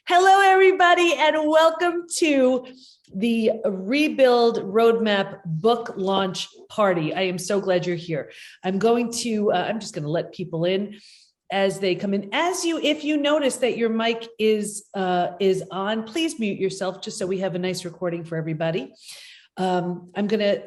Hello, everybody, and welcome to the Rebuild Roadmap book launch party. I am so glad you're here. I'm just going to let people in as they come in. If you notice that your mic is on, please mute yourself just so we have a nice recording for everybody. I'm going to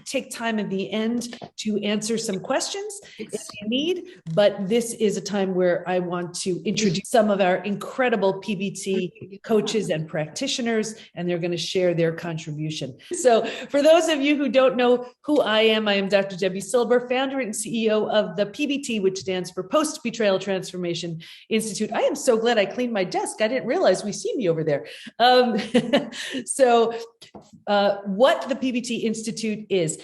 take time at the end to answer some questions if you need, but this is a time where I want to introduce some of our incredible PBT coaches and practitioners, and they're going to share their contribution. So for those of you who don't know who I am Dr. Debbie Silber, founder and CEO of the PBT, which stands for Post-Betrayal Transformation Institute. I am so glad I cleaned my desk. I didn't realize we see me over there. What the PBT Institute is,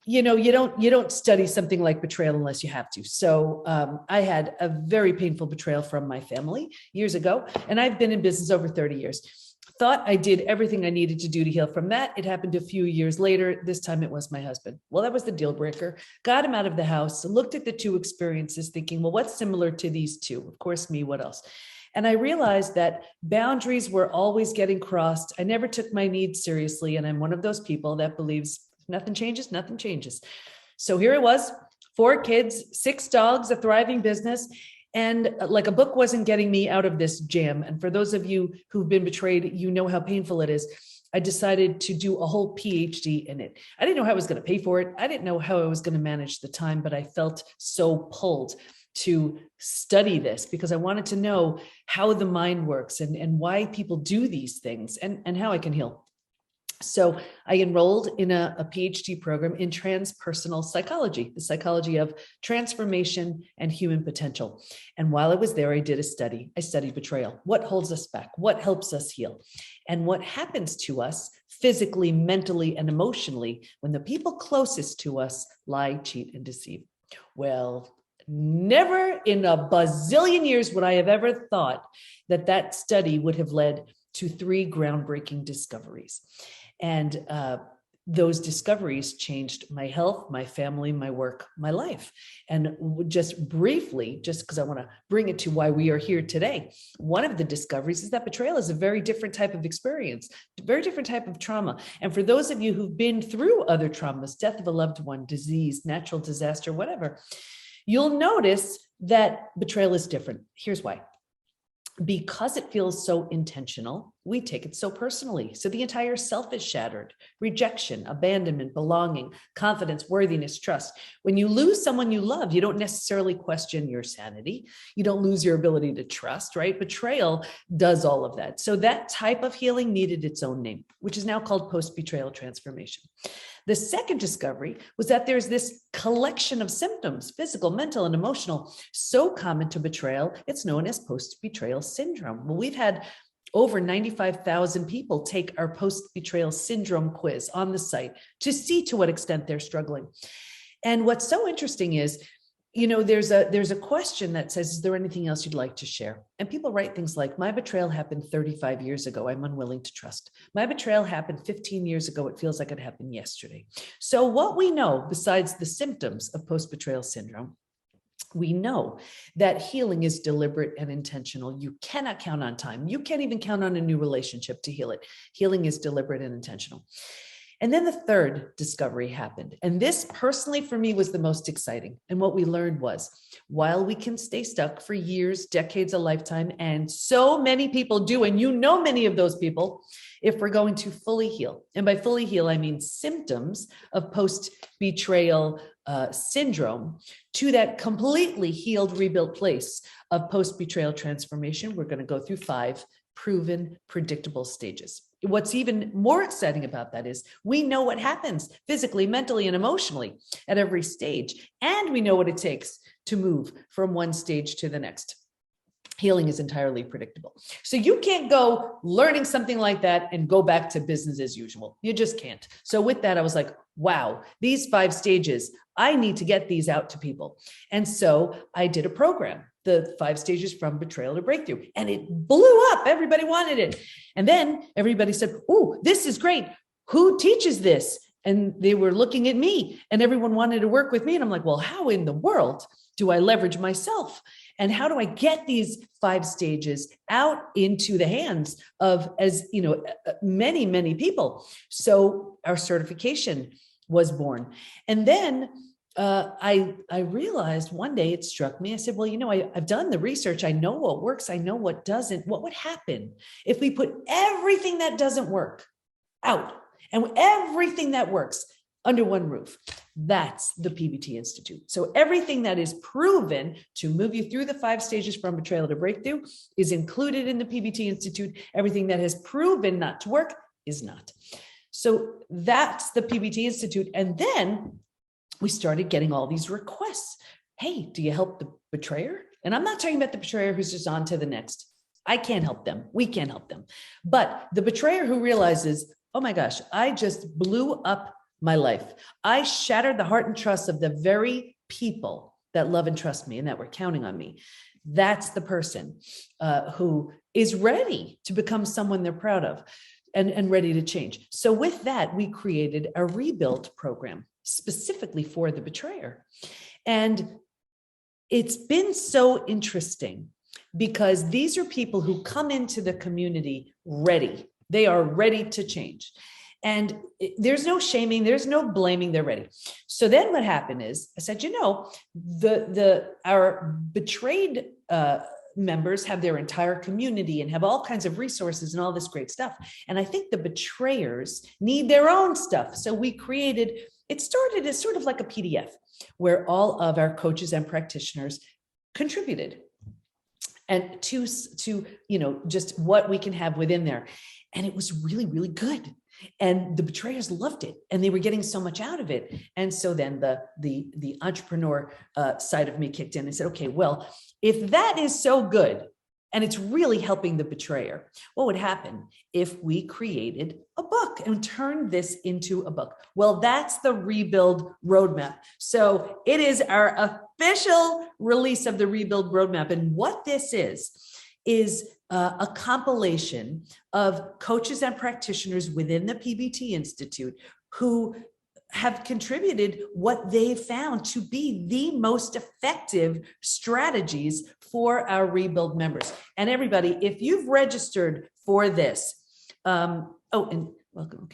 you don't study something like betrayal unless you have to. So I had a very painful betrayal from my family years ago, and I've been in business over 30 years. Thought I did everything I needed to do to heal from that. It happened a few years later. This time it was my husband. Well, that was the deal breaker. Got him out of the house, looked at the two experiences thinking, well, what's similar to these two? Of course, me, what else? And I realized that boundaries were always getting crossed. I never took my needs seriously. And I'm one of those people that believes nothing changes, nothing changes. So here it was, 4 kids, 6 dogs, a thriving business. And like a book wasn't getting me out of this jam. And for those of you who've been betrayed, you know how painful it is. I decided to do a whole PhD in it. I didn't know how I was going to pay for it. I didn't know how I was going to manage the time, but I felt so pulled to study this because I wanted to know how the mind works and why people do these things and how I can heal. So I enrolled in a PhD program in transpersonal psychology, the psychology of transformation and human potential. And while I was there, I did a study. I studied betrayal. What holds us back? What helps us heal? And what happens to us physically, mentally, and emotionally when the people closest to us lie, cheat, and deceive? Well, never in a bazillion years would I have ever thought that study would have led to 3 groundbreaking discoveries. And those discoveries changed my health, my family, my work, my life. And just briefly, just because I want to bring it to why we are here today, one of the discoveries is that betrayal is a very different type of experience, a very different type of trauma. And for those of you who've been through other traumas, death of a loved one, disease, natural disaster, whatever, you'll notice that betrayal is different. Here's why. Because it feels so intentional, we take it so personally. So the entire self is shattered. Rejection, abandonment, belonging, confidence, worthiness, trust. When you lose someone you love, you don't necessarily question your sanity. You don't lose your ability to trust, right? Betrayal does all of that. So that type of healing needed its own name, which is now called post-betrayal transformation. The second discovery was that there's this collection of symptoms, physical, mental, and emotional, so common to betrayal, it's known as post-betrayal syndrome. Well, we've had over 95,000 people take our post-betrayal syndrome quiz on the site to see to what extent they're struggling. And what's so interesting is, there's a question that says, is there anything else you'd like to share? And people write things like, my betrayal happened 35 years ago. I'm unwilling to trust. My betrayal happened 15 years ago. It feels like it happened yesterday. So what we know, besides the symptoms of post-betrayal syndrome, we know that healing is deliberate and intentional. You cannot count on time. You can't even count on a new relationship to heal it. Healing is deliberate and intentional. And then the third discovery happened. And this personally for me was the most exciting. And what we learned was, while we can stay stuck for years, decades, a lifetime, and so many people do, and many of those people, if we're going to fully heal, and by fully heal, I mean symptoms of post-betrayal syndrome, to that completely healed, rebuilt place of post-betrayal transformation, we're going to go through 5 proven, predictable stages. What's even more exciting about that is we know what happens physically, mentally, and emotionally at every stage. And we know what it takes to move from one stage to the next. Healing is entirely predictable. So you can't go learning something like that and go back to business as usual. You just can't. So with that, I was like, wow, these 5 stages, I need to get these out to people. And so I did a program, the 5 stages from betrayal to breakthrough, and it blew up. Everybody wanted it. And then everybody said, oh, this is great. Who teaches this? And they were looking at me and everyone wanted to work with me. And I'm like, well, how in the world do I leverage myself? And how do I get these 5 stages out into the hands of, as you know, many, many people? So our certification was born. And then I realized one day, it struck me, I said, well, you know, I've done the research. I know what works. I know what doesn't. What would happen if we put everything that doesn't work out and everything that works under one roof? That's the PBT Institute. So everything that is proven to move you through the 5 stages from betrayal to breakthrough is included in the PBT Institute. Everything that has proven not to work is not. So that's the PBT Institute. And then we started getting all these requests. Hey, do you help the betrayer? And I'm not talking about the betrayer who's just on to the next. I can't help them. We can't help them. But the betrayer who realizes, oh my gosh, I just blew up my life. I shattered the heart and trust of the very people that love and trust me and that were counting on me. That's the person who is ready to become someone they're proud of and ready to change. So with that, we created a rebuild program specifically for the betrayer. And it's been so interesting because these are people who come into the community ready. They are ready to change. And there's no shaming, there's no blaming, they're ready. So then what happened is I said, you know, our betrayed members have their entire community and have all kinds of resources and all this great stuff. And I think the betrayers need their own stuff. So we created, it started as sort of like a PDF where all of our coaches and practitioners contributed and to you know, just what we can have within there. And it was really, really good. And the betrayers loved it and they were getting so much out of it. And so then the entrepreneur side of me kicked in and said, okay, well, if that is so good and it's really helping the betrayer, what would happen if we created a book and turned this into a book? Well, that's the Rebuild Roadmap. So it is our official release of the Rebuild Roadmap. And what this is a compilation of coaches and practitioners within the PBT Institute who have contributed what they found to be the most effective strategies for our rebuild members. And everybody, if you've registered for this, and welcome,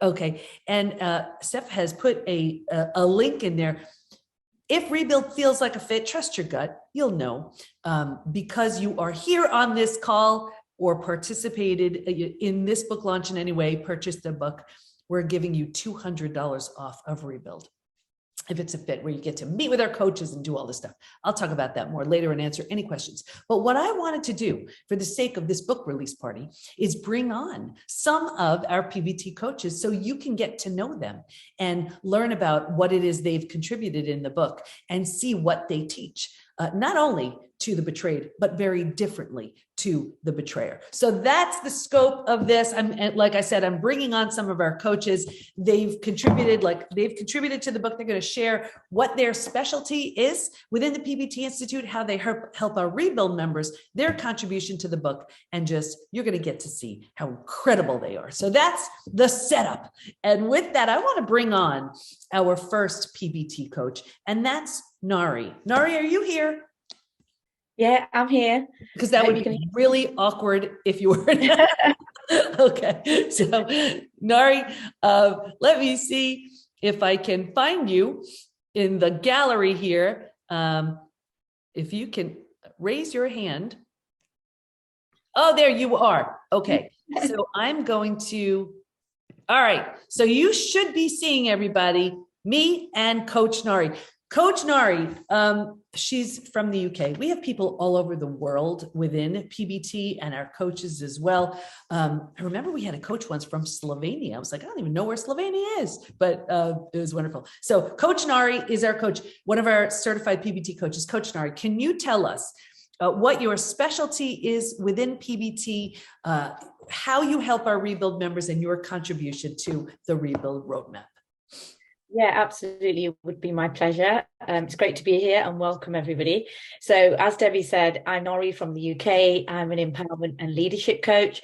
okay. And Steph has put a link in there. If rebuild feels like a fit, trust your gut, you'll know. Because you are here on this call or participated in this book launch in any way, purchased the book, we're giving you $200 off of rebuild. If it's a fit where you get to meet with our coaches and do all this stuff. I'll talk about that more later and answer any questions. But what I wanted to do for the sake of this book release party is bring on some of our PBT coaches so you can get to know them and learn about what it is they've contributed in the book and see what they teach, not only to the betrayed, but very differently to the betrayer. So that's the scope of this. Like I said, I'm bringing on some of our coaches. They've contributed to the book. They're going to share what their specialty is within the PBT Institute, how they help our rebuild members, their contribution to the book, and just, you're going to get to see how incredible they are. So that's the setup. And with that, I want to bring on our first PBT coach, and that's Nari. Nari, are you here? Yeah, I'm here. Because that would be really awkward if you were not. Okay, so Nari, let me see if I can find you in the gallery here. If you can raise your hand. Oh, there you are. Okay, so I'm going to, all right. So you should be seeing everybody, me and Coach Nari. Coach Nari, she's from the UK. We have people all over the world within PBT and our coaches as well. I remember we had a coach once from Slovenia. I was like, I don't even know where Slovenia is, but it was wonderful. So Coach Nari is our coach, one of our certified PBT coaches. Coach Nari, can you tell us what your specialty is within PBT, how you help our rebuild members, and your contribution to the Rebuild Roadmap? Yeah, absolutely. It would be my pleasure. It's great to be here and welcome everybody. So as Debbie said, I'm Nori from the UK. I'm an empowerment and leadership coach.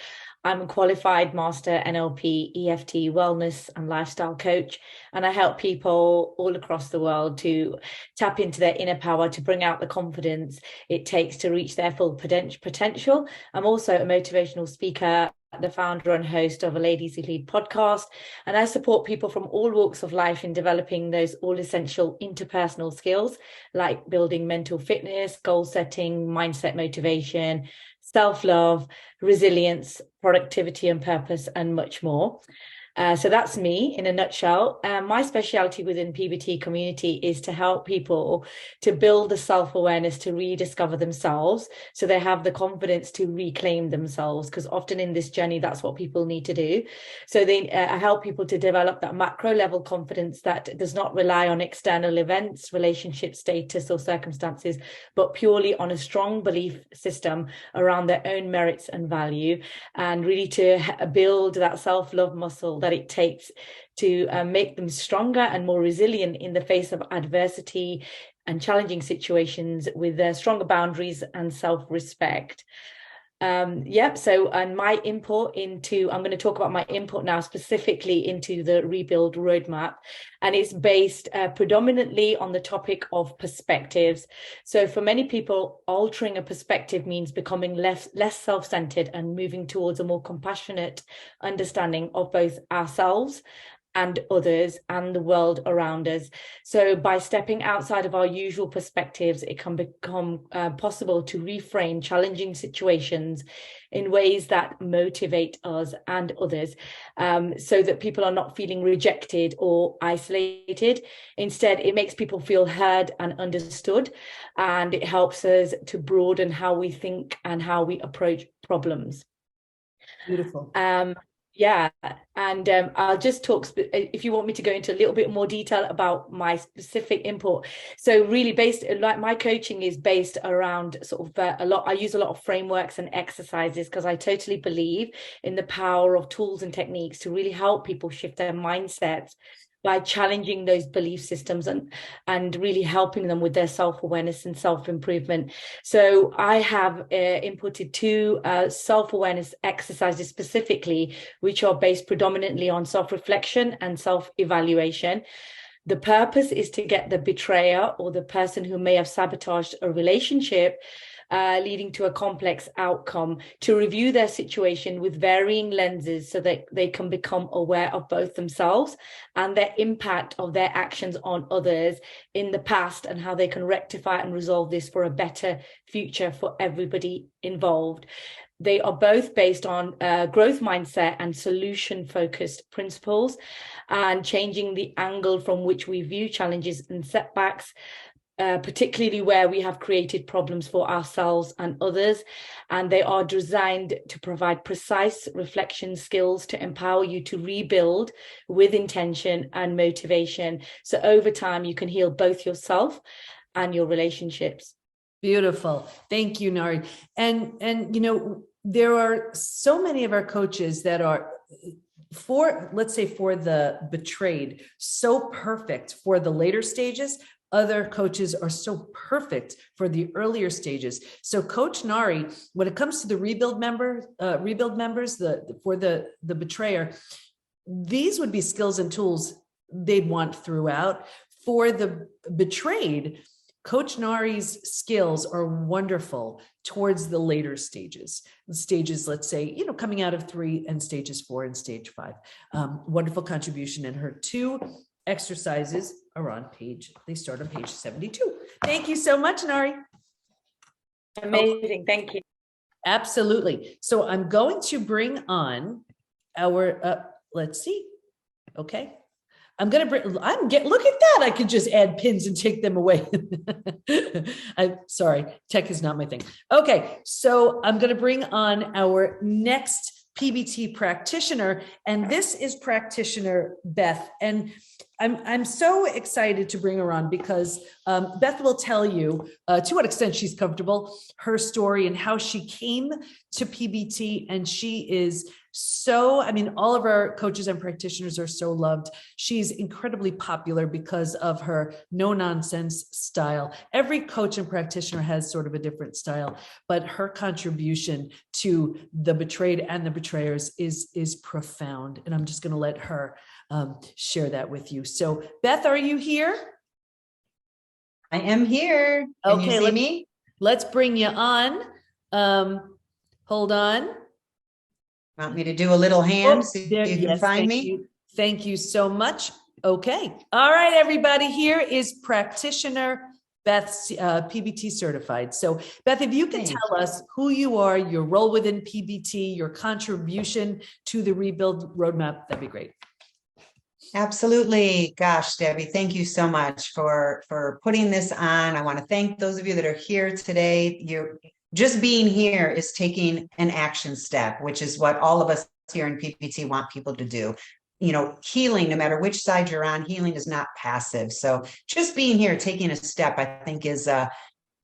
I'm a qualified master NLP, EFT, wellness and lifestyle coach, and I help people all across the world to tap into their inner power, to bring out the confidence it takes to reach their full potential. I'm also a motivational speaker, the founder and host of a Ladies Who Lead podcast, and I support people from all walks of life in developing those all essential interpersonal skills like building mental fitness, goal setting, mindset, motivation, self-love, resilience, productivity and purpose, and much more. So that's me in a nutshell. My specialty within PBT community is to help people to build the self-awareness, to rediscover themselves, so they have the confidence to reclaim themselves, because often in this journey, that's what people need to do. So I help people to develop that macro level confidence that does not rely on external events, relationship status or circumstances, but purely on a strong belief system around their own merits and value, and really to build that self-love muscle that it takes to make them stronger and more resilient in the face of adversity and challenging situations, with stronger boundaries and self-respect. So and my input into, I'm going to talk about my input now specifically into the Rebuild Roadmap, and it's based predominantly on the topic of perspectives. So for many people, altering a perspective means becoming less self-centered and moving towards a more compassionate understanding of both ourselves and others and the world around us. So by stepping outside of our usual perspectives, it can become possible to reframe challenging situations in ways that motivate us and others, so that people are not feeling rejected or isolated. Instead, it makes people feel heard and understood, and it helps us to broaden how we think and how we approach problems. Beautiful. Yeah, and I'll just talk, if you want me to go into a little bit more detail about my specific input. So really like my coaching is based around sort of I use a lot of frameworks and exercises, because I totally believe in the power of tools and techniques to really help people shift their mindsets by challenging those belief systems and really helping them with their self-awareness and self-improvement. So I have inputted two self-awareness exercises specifically, which are based predominantly on self-reflection and self-evaluation. The purpose is to get the betrayer, or the person who may have sabotaged a relationship, leading to a complex outcome, to review their situation with varying lenses so that they can become aware of both themselves and their impact of their actions on others in the past, and how they can rectify and resolve this for a better future for everybody involved. They are both based on growth mindset and solution-focused principles, and changing the angle from which we view challenges and setbacks, particularly where we have created problems for ourselves and others. And they are designed to provide precise reflection skills to empower you to rebuild with intention and motivation. So over time, you can heal both yourself and your relationships. Beautiful. Thank you, Nari. And there are so many of our coaches that are for the betrayed, so perfect for the later stages. Other coaches are so perfect for the earlier stages. So Coach Nari, when it comes to the rebuild members, for the betrayer, these would be skills and tools they'd want throughout. For the betrayed, Coach Nari's skills are wonderful towards the later stages, let's say, coming out of 3 and stages 4 and stage 5. Wonderful contribution. And her 2 exercises are they start on page 72. Thank you so much, Nari. Amazing. Thank you. Absolutely. So I'm going to bring on our, let's see. Okay. Look at that. I could just add pins and take them away. I'm sorry. Tech is not my thing. Okay. So I'm going to bring on our next PBT practitioner, and this is practitioner Beth. And I'm so excited to bring her on because Beth will tell you to what extent she's comfortable, her story and how she came to PBT. And she is so, I mean, all of our coaches and practitioners are so loved. She's incredibly popular because of her no nonsense style. Every coach and practitioner has sort of a different style, but her contribution to the betrayed and the betrayers is profound. And I'm just going to let her share that with you. So Beth, are you here? I am here. Can you see me? Let's bring you on. Hold on. Want me to do a little hand so you can find me? Thank you so much. Okay. All right, everybody. Here is practitioner Beth, PBT certified. So Beth, if you can tell us who you are, your role within PBT, your contribution to the Rebuild Roadmap, that'd be great. Absolutely. Gosh, Debbie, thank you so much for putting this on. I want to thank those of you that are here today. You're just being here is taking an action step, which is what all of us here in PBT want people to do. You know, healing, no matter which side you're on, healing is not passive. So just being here, taking a step, I think is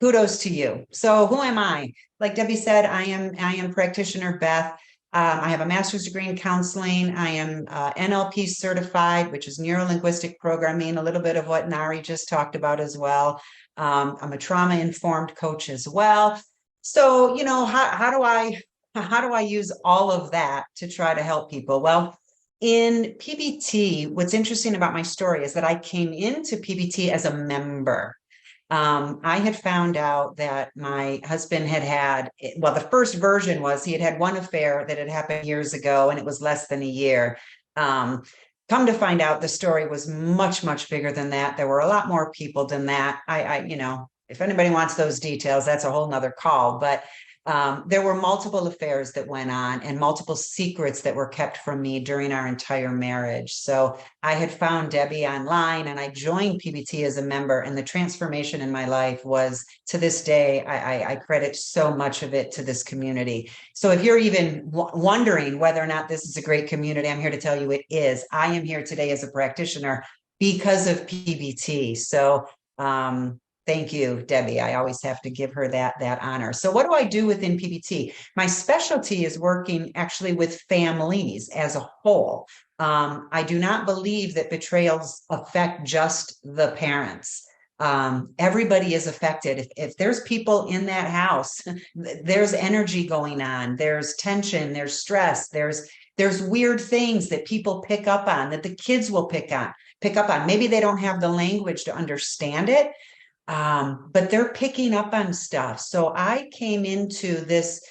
kudos to you. So who am I? Like Debbie said, I am practitioner Beth. I have a master's degree in counseling. I am NLP certified, which is neuro-linguistic programming, a little bit of what Nari just talked about as well. I'm a trauma-informed coach as well. So, you know, how do I use all of that to try to help people? Well, in PBT, what's interesting about my story is that I came into PBT as a member. I had found out that my husband had, well, the first version was he had one affair that had happened years ago, and it was less than a year. Come to find out, the story was much, much bigger than that. There were a lot more people than that. You know, if anybody wants those details, that's a whole nother call. But there were multiple affairs that went on and multiple secrets that were kept from me during our entire marriage. So I had found Debbie online and I joined PBT as a member, and the transformation in my life was, to this day, I credit so much of it to this community. So if you're even wondering whether or not this is a great community, I'm here to tell you it is. I am here today as a practitioner because of PBT. So thank you, Debbie. I always have to give her that honor. So what do I do within PBT? My specialty is working actually with families as a whole. I do not believe that betrayals affect just the parents. Everybody is affected. If there's people in that house, there's energy going on, there's tension, there's stress, there's weird things that people pick up on, that the kids will pick up on. Maybe they don't have the language to understand it, but they're picking up on stuff. So I came into this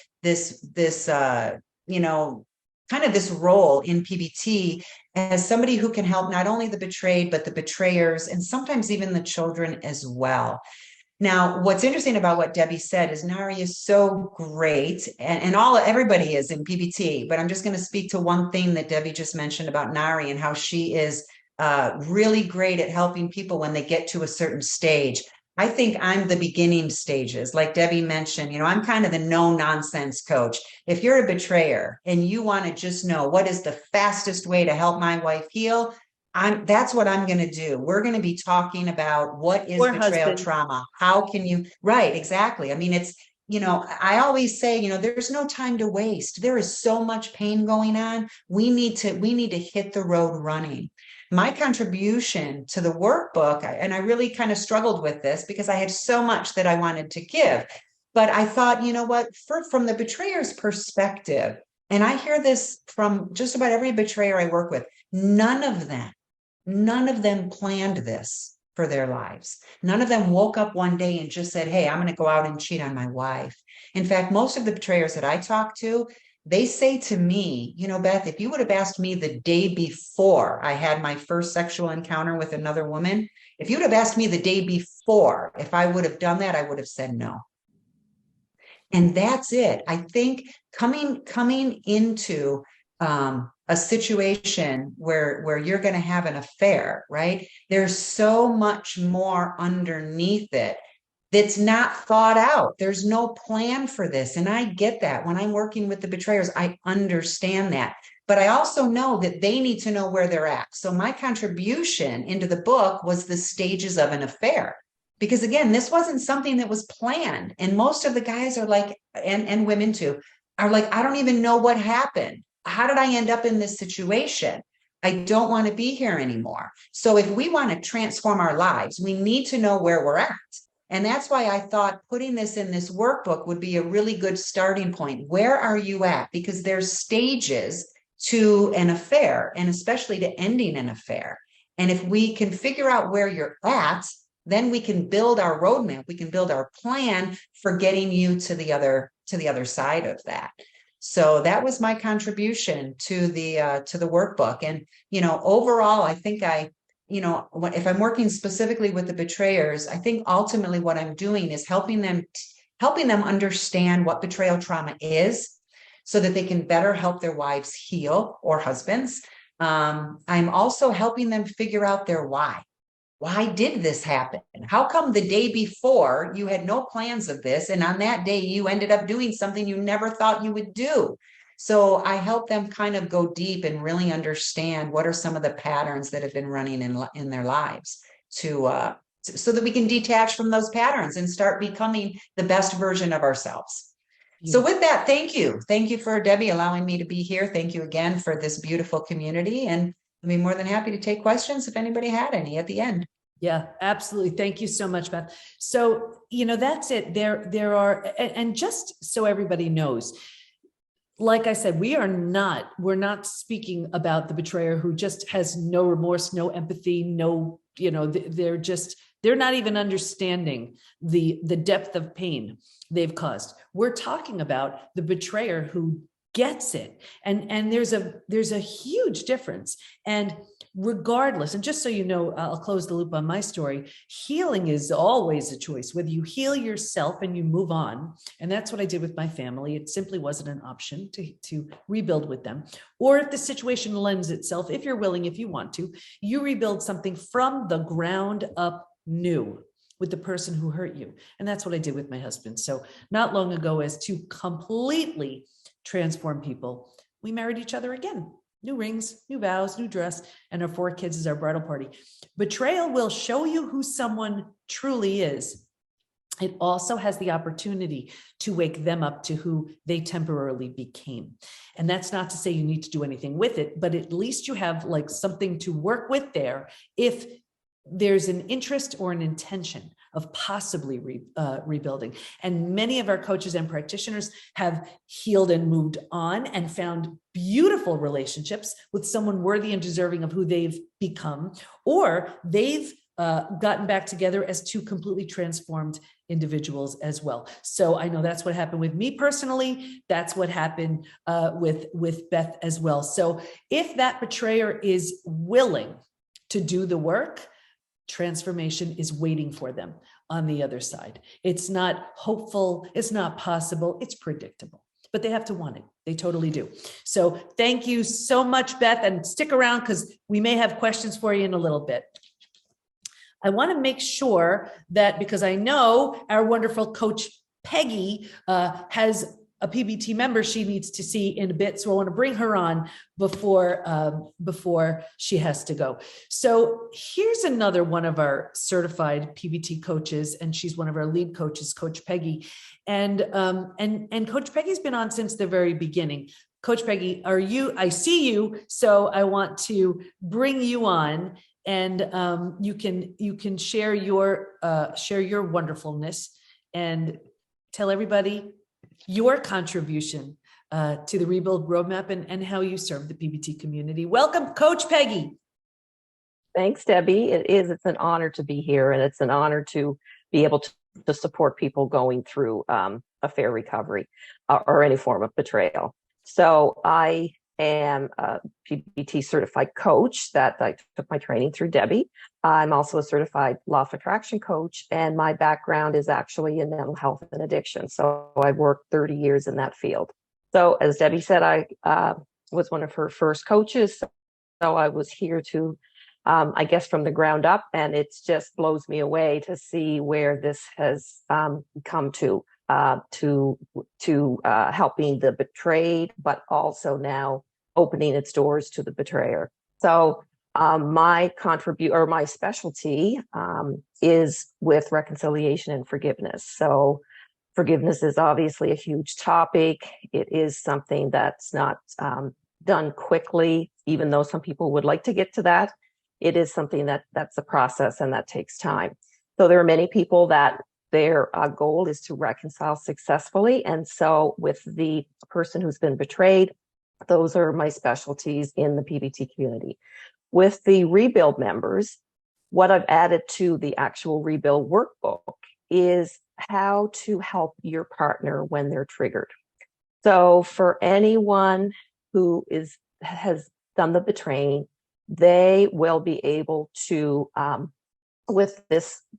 you know, kind of this role in PBT as somebody who can help not only the betrayed, but the betrayers, and sometimes even the children as well. Now, what's interesting about what Debbie said is Nari is so great, and everybody is in PBT, but I'm just going to speak to one thing that Debbie just mentioned about Nari and how she is really great at helping people when they get to a certain stage. I think I'm the beginning stages. Like Debbie mentioned, you know, I'm kind of the no nonsense coach. If you're a betrayer and you want to just know what is the fastest way to help my wife heal, that's what I'm going to do. We're going to be talking about what is betrayal trauma. How can you, right, exactly. I mean, it's, you know, I always say, you know, there's no time to waste. There is so much pain going on. We need to hit the road running. My contribution to the workbook, and I really kind of struggled with this because I had so much that I wanted to give, but I thought, you know what, from the betrayer's perspective, and I hear this from just about every betrayer I work with, none of them planned this for their lives. None of them woke up one day and just said, hey, I'm going to go out and cheat on my wife. In fact, most of the betrayers that I talk to, they say to me, you know, Beth, if you would have asked me the day before I had my first sexual encounter with another woman, if you would have asked me the day before if I would have done that, I would have said no. And that's it. I think coming into a situation where you're going to have an affair, right? There's so much more underneath it that's not thought out. There's no plan for this. And I get that. When I'm working with the betrayers, I understand that. But I also know that they need to know where they're at. So my contribution into the book was the stages of an affair. Because again, this wasn't something that was planned. And most of the guys are like, and women too, are like, I don't even know what happened. how did I end up in this situation? I don't want to be here anymore. So if we want to transform our lives, we need to know where we're at. And that's why I thought putting this in this workbook would be a really good starting point. Where are you at? Because there's stages to an affair, and especially to ending an affair. And if we can figure out where you're at, then we can build our roadmap. We can build our plan for getting you to the other side of that. So that was my contribution to the workbook. And, overall, I think if I'm working specifically with the betrayers, I think ultimately what I'm doing is helping them understand what betrayal trauma is so that they can better help their wives heal, or husbands. I'm also helping them figure out their why. Why did this happen? How come the day before you had no plans of this, and on that day you ended up doing something you never thought you would do? So I help them kind of go deep and really understand what are some of the patterns that have been running in their lives so that we can detach from those patterns and start becoming the best version of ourselves. So with that, thank you. Thank you for Debbie allowing me to be here. Thank you again for this beautiful community. And I'd be more than happy to take questions if anybody had any at the end. Yeah, absolutely. Thank you so much, Beth. So, that's it. There are, and just so everybody knows, like I said, we're not speaking about the betrayer who just has no remorse, no empathy, no, they're not even understanding the depth of pain they've caused. We're talking about the betrayer who gets it. And there's a huge difference. And regardless, and just so you know, I'll close the loop on my story. Healing is always a choice, whether you heal yourself and you move on. And that's what I did with my family. It simply wasn't an option to rebuild with them. Or if the situation lends itself, if you're willing, if you want to, you rebuild something from the ground up new with the person who hurt you. And that's what I did with my husband. So not long ago, as to completely transform people, we married each other again. New rings, new vows, new dress, and our 4 kids is our bridal party. Betrayal will show you who someone truly is. It also has the opportunity to wake them up to who they temporarily became. And that's not to say you need to do anything with it, but at least you have like something to work with there if there's an interest or an intention of possibly rebuilding. And many of our coaches and practitioners have healed and moved on and found beautiful relationships with someone worthy and deserving of who they've become, or they've gotten back together as 2 completely transformed individuals as well. So I know that's what happened with me personally. That's what happened with Beth as well. So if that betrayer is willing to do the work, transformation is waiting for them on the other side. It's not hopeful, it's not possible, it's predictable, but they have to want it. They totally do. So thank you so much, Beth, and stick around because we may have questions for you in a little bit. I want to make sure that, because I know our wonderful coach Peggy has a PBT member she needs to see in a bit. So I want to bring her on before she has to go. So here's another one of our certified PBT coaches, and she's one of our lead coaches, Coach Peggy. And Coach Peggy's been on since the very beginning. Coach Peggy, I see you, so I want to bring you on, and you can share your wonderfulness and tell everybody your contribution to the Rebuild Roadmap and how you serve the PBT community. Welcome, Coach Peggy. Thanks, Debbie. It's an honor to be here, and it's an honor to be able to support people going through affair recovery or any form of betrayal. So I am a PBT certified coach that I took my training through Debbie. I'm also a certified law of attraction coach, and my background is actually in mental health and addiction. So I've worked 30 years in that field. So as Debbie said, I was one of her first coaches. So I was here to, I guess, from the ground up, and it just blows me away to see where this has come to helping the betrayed, but also now opening its doors to the betrayer. So my specialty is with reconciliation and forgiveness. So forgiveness is obviously a huge topic. It is something that's not done quickly, even though some people would like to get to that. It is something that's a process and that takes time. So there are many people that their goal is to reconcile successfully. And so with the person who's been betrayed, those are my specialties in the PBT community. With the rebuild members, what I've added to the actual rebuild workbook is how to help your partner when they're triggered. So for anyone who has done the betraying, they will be able to, with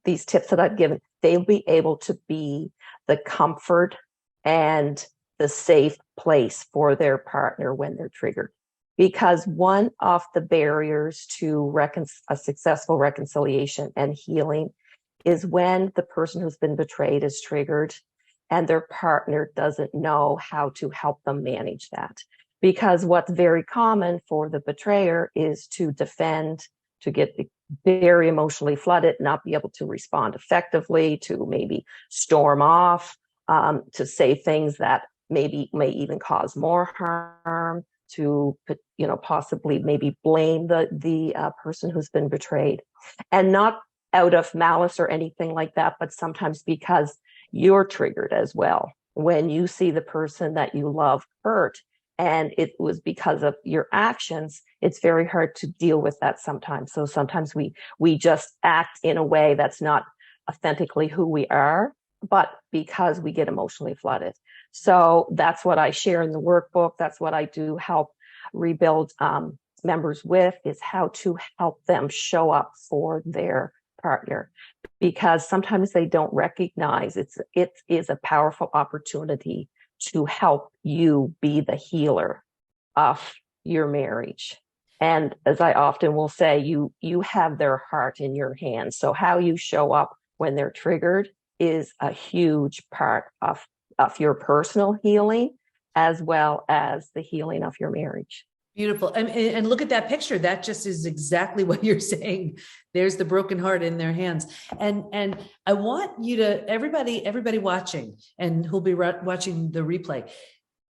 these tips that I've given, they'll be able to be the comfort and the safe place for their partner when they're triggered. Because one of the barriers to a successful reconciliation and healing is when the person who's been betrayed is triggered and their partner doesn't know how to help them manage that. Because what's very common for the betrayer is to defend, to get very emotionally flooded, not be able to respond effectively, to maybe storm off, to say things that may even cause more harm, to possibly maybe blame the person who's been betrayed, and not out of malice or anything like that, but sometimes because you're triggered as well when you see the person that you love hurt and it was because of your actions. It's very hard to deal with that sometimes. So sometimes we just act in a way that's not authentically who we are, but because we get emotionally flooded. So that's what I share in the workbook. That's what I do help rebuild members with, is how to help them show up for their partner, because sometimes they don't recognize it is a powerful opportunity to help you be the healer of your marriage. And as I often will say, you have their heart in your hands. So how you show up when they're triggered is a huge part of your personal healing, as well as the healing of your marriage. Beautiful. And look at that picture. That just is exactly what you're saying. There's the broken heart in their hands. And I want you to, everybody watching and who'll be watching the replay,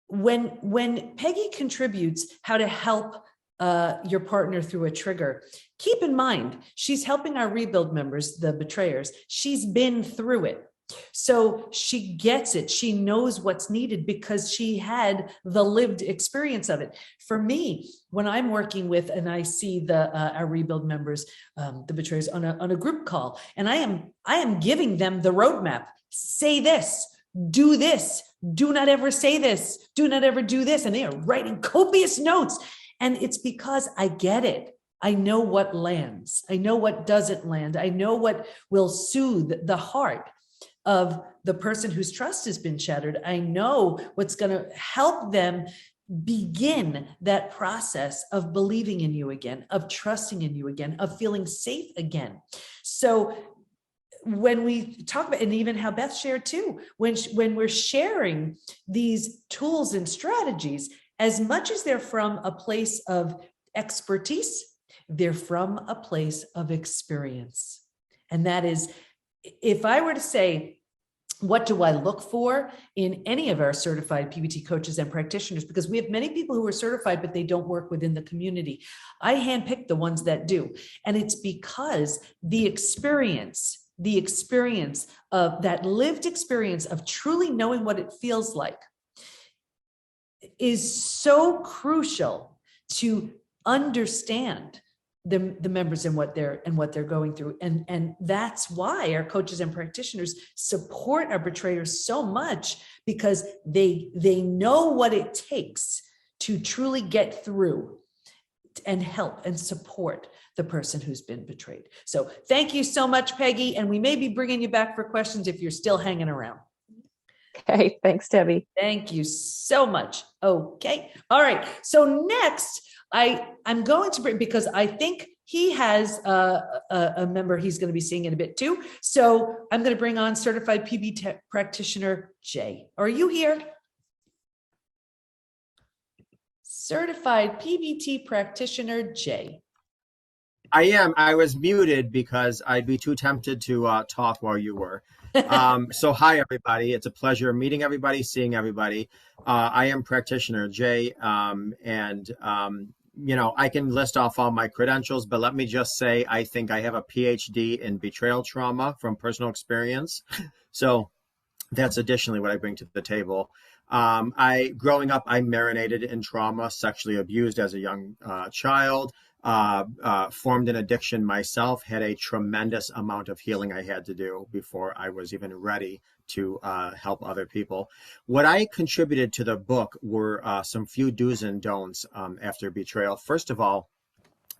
when Peggy contributes how to help your partner through a trigger, keep in mind, she's helping our rebuild members, the betrayers. She's been through it. So she gets it. She knows what's needed because she had the lived experience of it. For me, when I'm working with and I see our rebuild members, the betrayers on a group call, and I am giving them the roadmap. Say this, do this, do not ever say this, do not ever do this. And they are writing copious notes. And it's because I get it. I know what lands. I know what doesn't land. I know what will soothe the heart of the person whose trust has been shattered. I know what's going to help them begin that process of believing in you again, of trusting in you again, of feeling safe again. So when we talk about, and even how Beth shared too, when we're sharing these tools and strategies, as much as they're from a place of expertise, they're from a place of experience. And that is, if I were to say, what do I look for in any of our certified PBT coaches and practitioners? Because we have many people who are certified, but they don't work within the community. I handpick the ones that do. And it's because the experience of that lived experience of truly knowing what it feels like is so crucial to understand the members and what they're going through. And that's why our coaches and practitioners support our betrayers so much, because they know what it takes to truly get through and help and support the person who's been betrayed. So thank you so much, Peggy. And we may be bringing you back for questions if you're still hanging around. Okay, thanks, Debbie. Thank you so much. Okay. All right. So next, I'm going to bring, because I think he has a member he's going to be seeing in a bit too. So I'm going to bring on certified PBT practitioner, Jay. Are you here? Certified PBT practitioner, Jay. I am. I was muted because I'd be too tempted to talk while you were. So hi, everybody. It's a pleasure meeting everybody, seeing everybody. I am practitioner Jay, I can list off all my credentials, but let me just say, I think I have a PhD in betrayal trauma from personal experience. So that's additionally what I bring to the table. Growing up, I marinated in trauma, sexually abused as a young child, formed an addiction myself, had a tremendous amount of healing I had to do before I was even ready to help other people. What I contributed to the book were some few do's and don'ts after betrayal. First of all,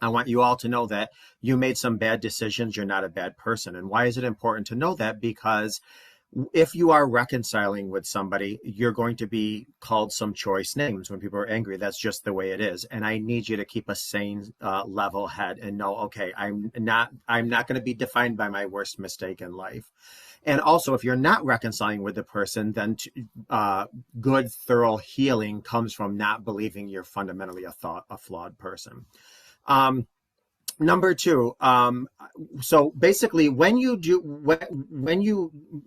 I want you all to know that you made some bad decisions. You're not a bad person. And why is it important to know that? Because if you are reconciling with somebody, you're going to be called some choice names when people are angry. That's just the way it is. And I need you to keep a sane, level head and know, okay, I'm not going to be defined by my worst mistake in life. And also, if you're not reconciling with the person, then good, thorough healing comes from not believing you're fundamentally a flawed person. Number two, so basically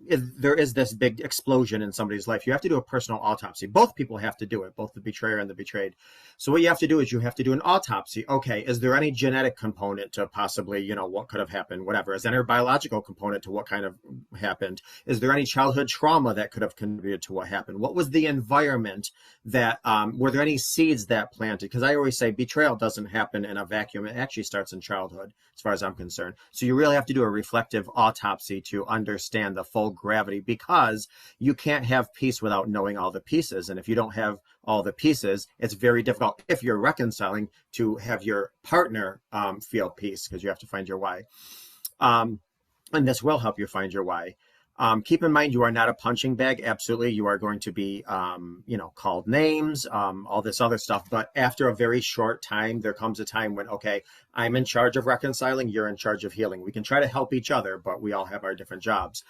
if there is this big explosion in somebody's life, you have to do a personal autopsy. Both people have to do it, both the betrayer and the betrayed. So what you have to do is you have to do an autopsy. Okay, is there any genetic component to possibly, what could have happened, whatever? Is there a biological component to what kind of happened? Is there any childhood trauma that could have contributed to what happened? What was the environment that, were there any seeds that planted? Because I always say betrayal doesn't happen in a vacuum. It actually starts in childhood, as far as I'm concerned. So you really have to do a reflective autopsy to understand the full gravity, because you can't have peace without knowing all the pieces. And if you don't have all the pieces, it's very difficult, if you're reconciling, to have your partner feel peace, because you have to find your why. And this will help you find your why. Keep in mind, you are not a punching bag. Absolutely. You are going to be, called names, all this other stuff. But after a very short time, there comes a time when, okay, I'm in charge of reconciling. You're in charge of healing. We can try to help each other, but we all have our different jobs.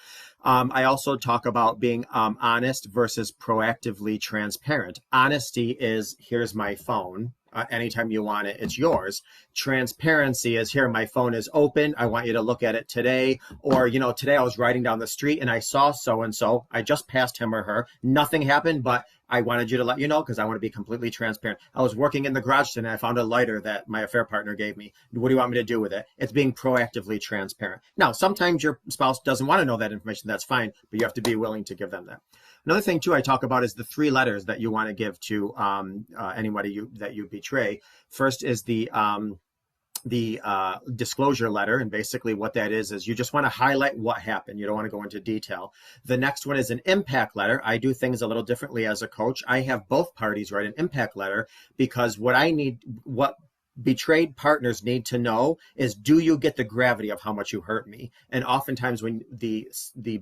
I also talk about being honest versus proactively transparent. Honesty is, here's my phone. Anytime you want it, it's yours. Transparency is, here, my phone is open. I want you to look at it today. Or, today I was riding down the street and I saw so-and-so. I just passed him or her. Nothing happened, but I wanted you to let you know because I want to be completely transparent. I was working in the garage today and I found a lighter that my affair partner gave me. What do you want me to do with it? It's being proactively transparent. Now, sometimes your spouse doesn't want to know that information. That's fine, but you have to be willing to give them that. Another thing, too, I talk about is the 3 letters that you want to give to anybody that you betray. First is the disclosure letter. And basically what that is you just want to highlight what happened. You don't want to go into detail. The next one is an impact letter. I do things a little differently as a coach. I have both parties write an impact letter, because what betrayed partners need to know is, do you get the gravity of how much you hurt me? And oftentimes when the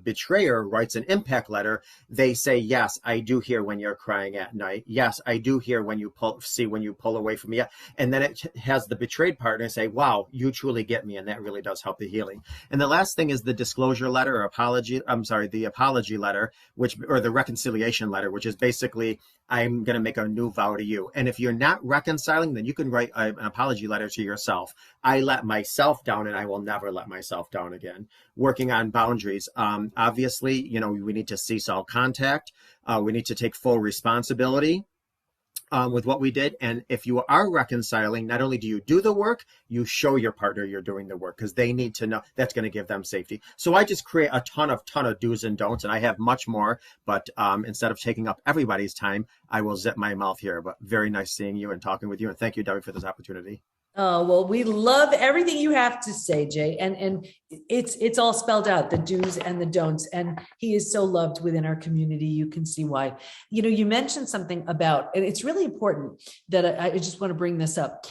betrayer writes an impact letter, they say, yes, I do hear when you're crying at night. Yes, I do hear when you pull away from me. And then it has the betrayed partner say, wow, you truly get me. And that really does help the healing. And the last thing is the disclosure letter or the apology letter, or the reconciliation letter, which is basically, I'm going to make a new vow to you. And if you're not reconciling, then you can write an apology letter to yourself. I let myself down and I will never let myself down again. Working on boundaries. Obviously, we need to cease all contact. We need to take full responsibility with what we did. And if you are reconciling, not only do you do the work, you show your partner you're doing the work, because they need to know. That's going to give them safety. So I just create a ton of do's and don'ts, and I have much more, but instead of taking up everybody's time, I will zip my mouth here. But very nice seeing you and talking with you. And thank you, Debbie, for this opportunity. Oh, well, we love everything you have to say, Jay. And it's all spelled out, the do's and the don'ts. And he is so loved within our community. You can see why. You mentioned something about, and it's really important that I just want to bring this up.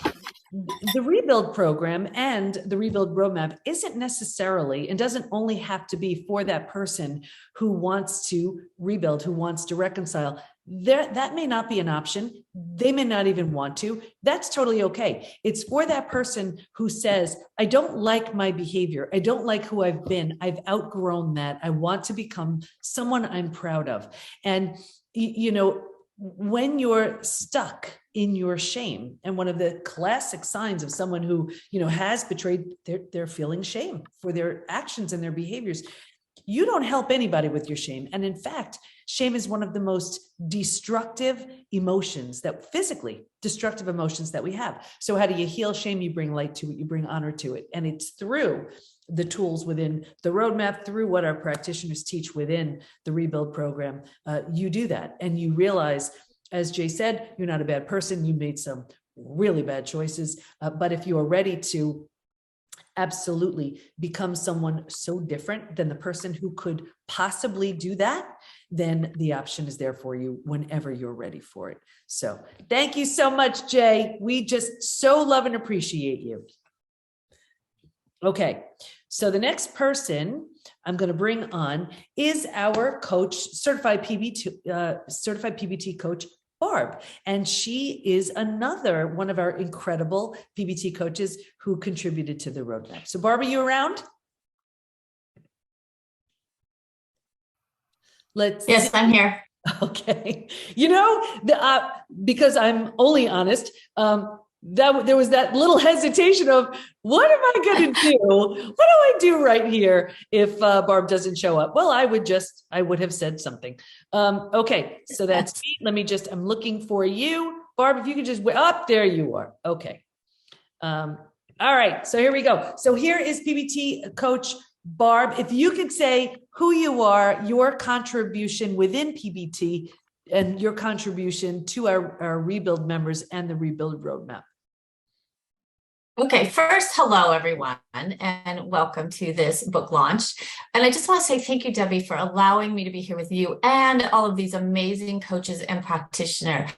The Rebuild program and the Rebuild roadmap isn't necessarily, and doesn't only have to be for that person who wants to rebuild, who wants to reconcile. That may not be an option. They may not even want to. That's totally okay. It's for that person who says, I don't like my behavior. I don't like who I've been. I've outgrown that. I want to become someone I'm proud of. And, when you're stuck in your shame, and one of the classic signs of someone who, has betrayed, they're feeling shame for their actions and their behaviors. You don't help anybody with your shame. And in fact, shame is one of the most destructive emotions, that physically destructive emotions that we have. So how do you heal shame? You bring light to it, you bring honor to it. And it's through the tools within the roadmap, through what our practitioners teach within the Rebuild program. You do that and you realize, as Jay said, you're not a bad person. You made some really bad choices. But if you are ready to absolutely become someone so different than the person who could possibly do that, then the option is there for you whenever you're ready for it. So thank you so much, Jay. We just so love and appreciate you. Okay, so the next person I'm going to bring on is our coach, certified PBT coach, Barb. And she is another one of our incredible PBT coaches who contributed to the roadmap. So Barb, are you around? Yes, I'm here. Okay. You know, because I'm only honest, that there was that little hesitation of what am I going to do? What do I do right here if Barb doesn't show up? Well, I would have said something. Okay, so that's me. I'm looking for you, Barb. If you could just up there, you are. Okay. All right. So here we go. So here is PBT coach Barb. If you could say who you are, your contribution within PBT, and your contribution to our Rebuild members and the Rebuild roadmap. Okay, first, hello, everyone, and welcome to this book launch. And I just want to say thank you, Debbie, for allowing me to be here with you and all of these amazing coaches and practitioners.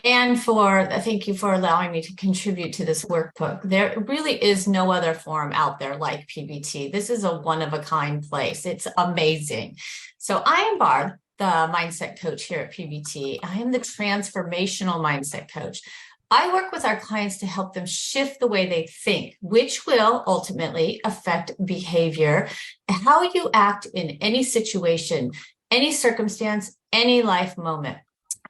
And thank you for allowing me to contribute to this workbook. There really is no other forum out there like PBT. This is a one-of-a-kind place. It's amazing. So I am Barb, the mindset coach here at PBT. I am the transformational mindset coach. I work with our clients to help them shift the way they think, which will ultimately affect behavior, how you act in any situation, any circumstance, any life moment.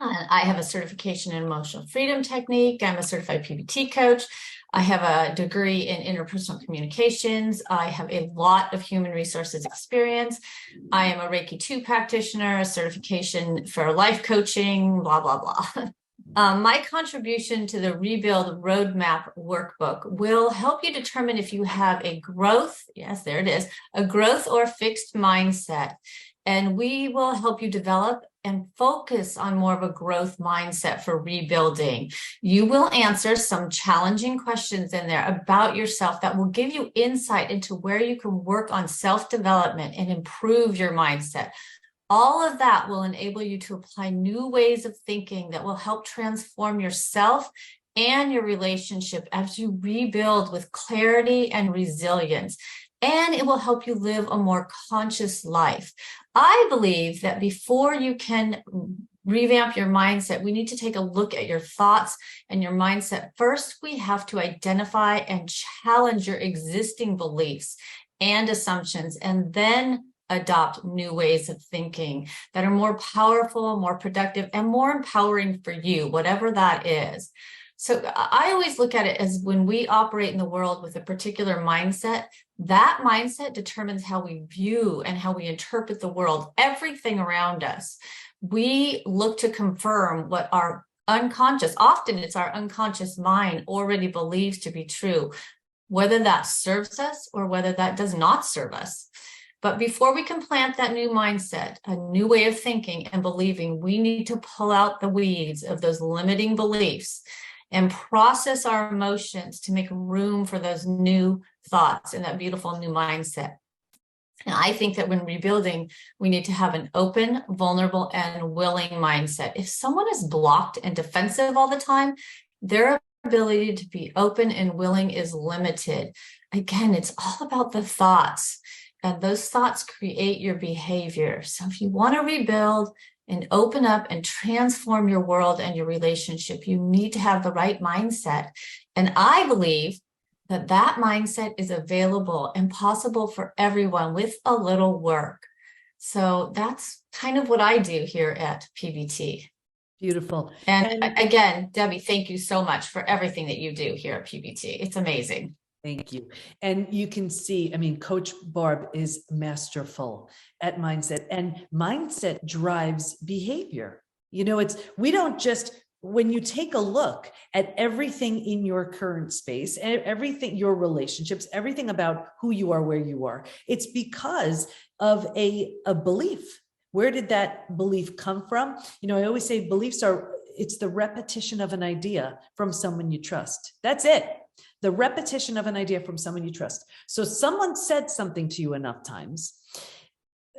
I have a certification in emotional freedom technique. I'm a certified PBT coach. I have a degree in interpersonal communications. I have a lot of human resources experience. I am a Reiki 2 practitioner, a certification for life coaching, blah, blah, blah. My contribution to the Rebuild Roadmap workbook will help you determine if you have a growth, yes, there it is, a growth or fixed mindset. And we will help you develop and focus on more of a growth mindset for rebuilding. You will answer some challenging questions in there about yourself that will give you insight into where you can work on self-development and improve your mindset. All of that will enable you to apply new ways of thinking that will help transform yourself and your relationship as you rebuild with clarity and resilience. And it will help you live a more conscious life. I believe that before you can revamp your mindset, we need to take a look at your thoughts and your mindset. First, we have to identify and challenge your existing beliefs and assumptions, and then adopt new ways of thinking that are more powerful, more productive, and more empowering for you, whatever that is. So I always look at it as when we operate in the world with a particular mindset, that mindset determines how we view and how we interpret the world, everything around us. We look to confirm what our unconscious, often it's our unconscious mind already believes to be true, whether that serves us or whether that does not serve us. But before we can plant that new mindset, a new way of thinking and believing, we need to pull out the weeds of those limiting beliefs and process our emotions to make room for those new thoughts and that beautiful new mindset. And I think that when rebuilding, we need to have an open, vulnerable, and willing mindset. If someone is blocked and defensive all the time, their ability to be open and willing is limited. Again, it's all about the thoughts. And those thoughts create your behavior. So if you want to rebuild and open up and transform your world and your relationship, you need to have the right mindset. And I believe that that mindset is available and possible for everyone with a little work. So that's kind of what I do here at PBT. Beautiful. And again, Debbie, thank you so much for everything that you do here at PBT. It's amazing. Thank you. And you can see, I mean, Coach Barb is masterful at mindset, and mindset drives behavior. You know, we don't just, when you take a look at everything in your current space and everything, your relationships, everything about who you are, where you are, it's because of a belief. Where did that belief come from? You know, I always say beliefs it's the repetition of an idea from someone you trust. That's it. The repetition of an idea from someone you trust. So someone said something to you enough times,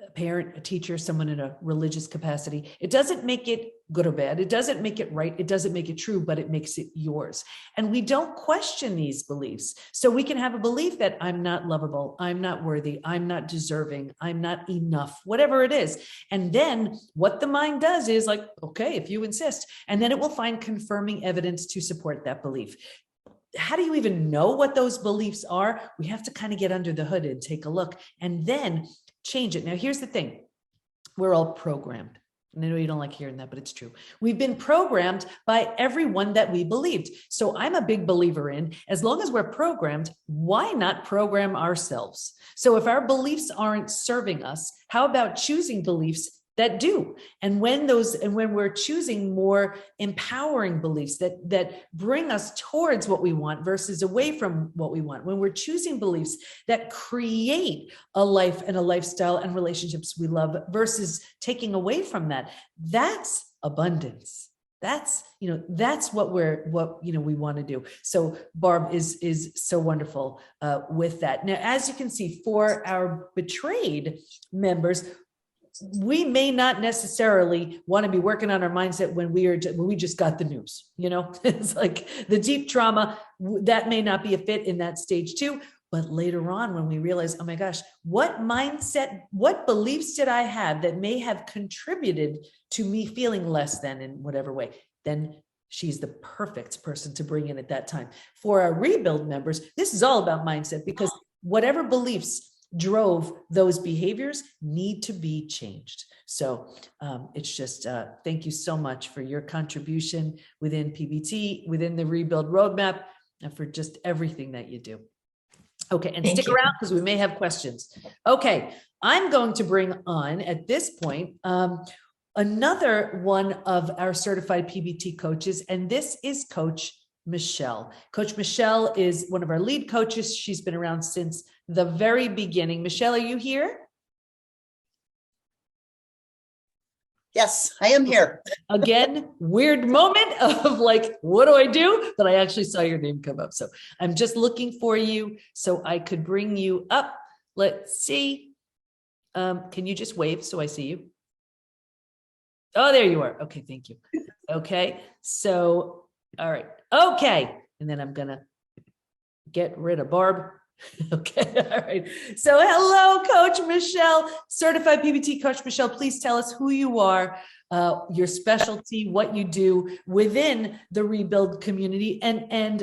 a parent, a teacher, someone in a religious capacity. It doesn't make it good or bad. It doesn't make it right. It doesn't make it true, but it makes it yours. And we don't question these beliefs. So we can have a belief that I'm not lovable, I'm not worthy, I'm not deserving, I'm not enough, whatever it is. And then what the mind does is like, okay, if you insist, and then it will find confirming evidence to support that belief. How do you even know what those beliefs are? We have to kind of get under the hood and take a look and then change it. Now, here's the thing. We're all programmed. And I know you don't like hearing that, but it's true. We've been programmed by everyone that we believed. So I'm a big believer in, as long as we're programmed, why not program ourselves? So if our beliefs aren't serving us, how about choosing beliefs that do? And when we're choosing more empowering beliefs that bring us towards what we want versus away from what we want, when we're choosing beliefs that create a life and a lifestyle and relationships we love versus taking away from that, that's abundance. That's what we want to do. So Barb is so wonderful with that. Now, as you can see, for our betrayed members, we may not necessarily want to be working on our mindset when we just got the news. You know, it's like the deep trauma that may not be a fit in that stage too. But later on, when we realize, oh my gosh, what mindset, what beliefs did I have that may have contributed to me feeling less than in whatever way, then she's the perfect person to bring in at that time. For our rebuild members, this is all about mindset, because whatever beliefs drove those behaviors need to be changed. So it's just, thank you so much for your contribution within PBT, within the Rebuild Roadmap, and for just everything that you do. Okay, and stick around because we may have questions. Okay, I'm going to bring on at this point another one of our certified PBT coaches, and this is Coach Michelle. Coach Michelle is one of our lead coaches. She's been around since the very beginning. Michelle, are you here? Yes, I am here. Again, weird moment of like, what do I do? But I actually saw your name come up. So I'm just looking for you so I could bring you up. Let's see. Can you just wave so I see you? Oh, there you are. Okay, thank you. Okay, so, all right. Okay, and then I'm gonna get rid of Barb. Okay, all right. So hello, Coach Michelle, certified PBT Coach Michelle. Please tell us who you are, your specialty, what you do within the Rebuild community, and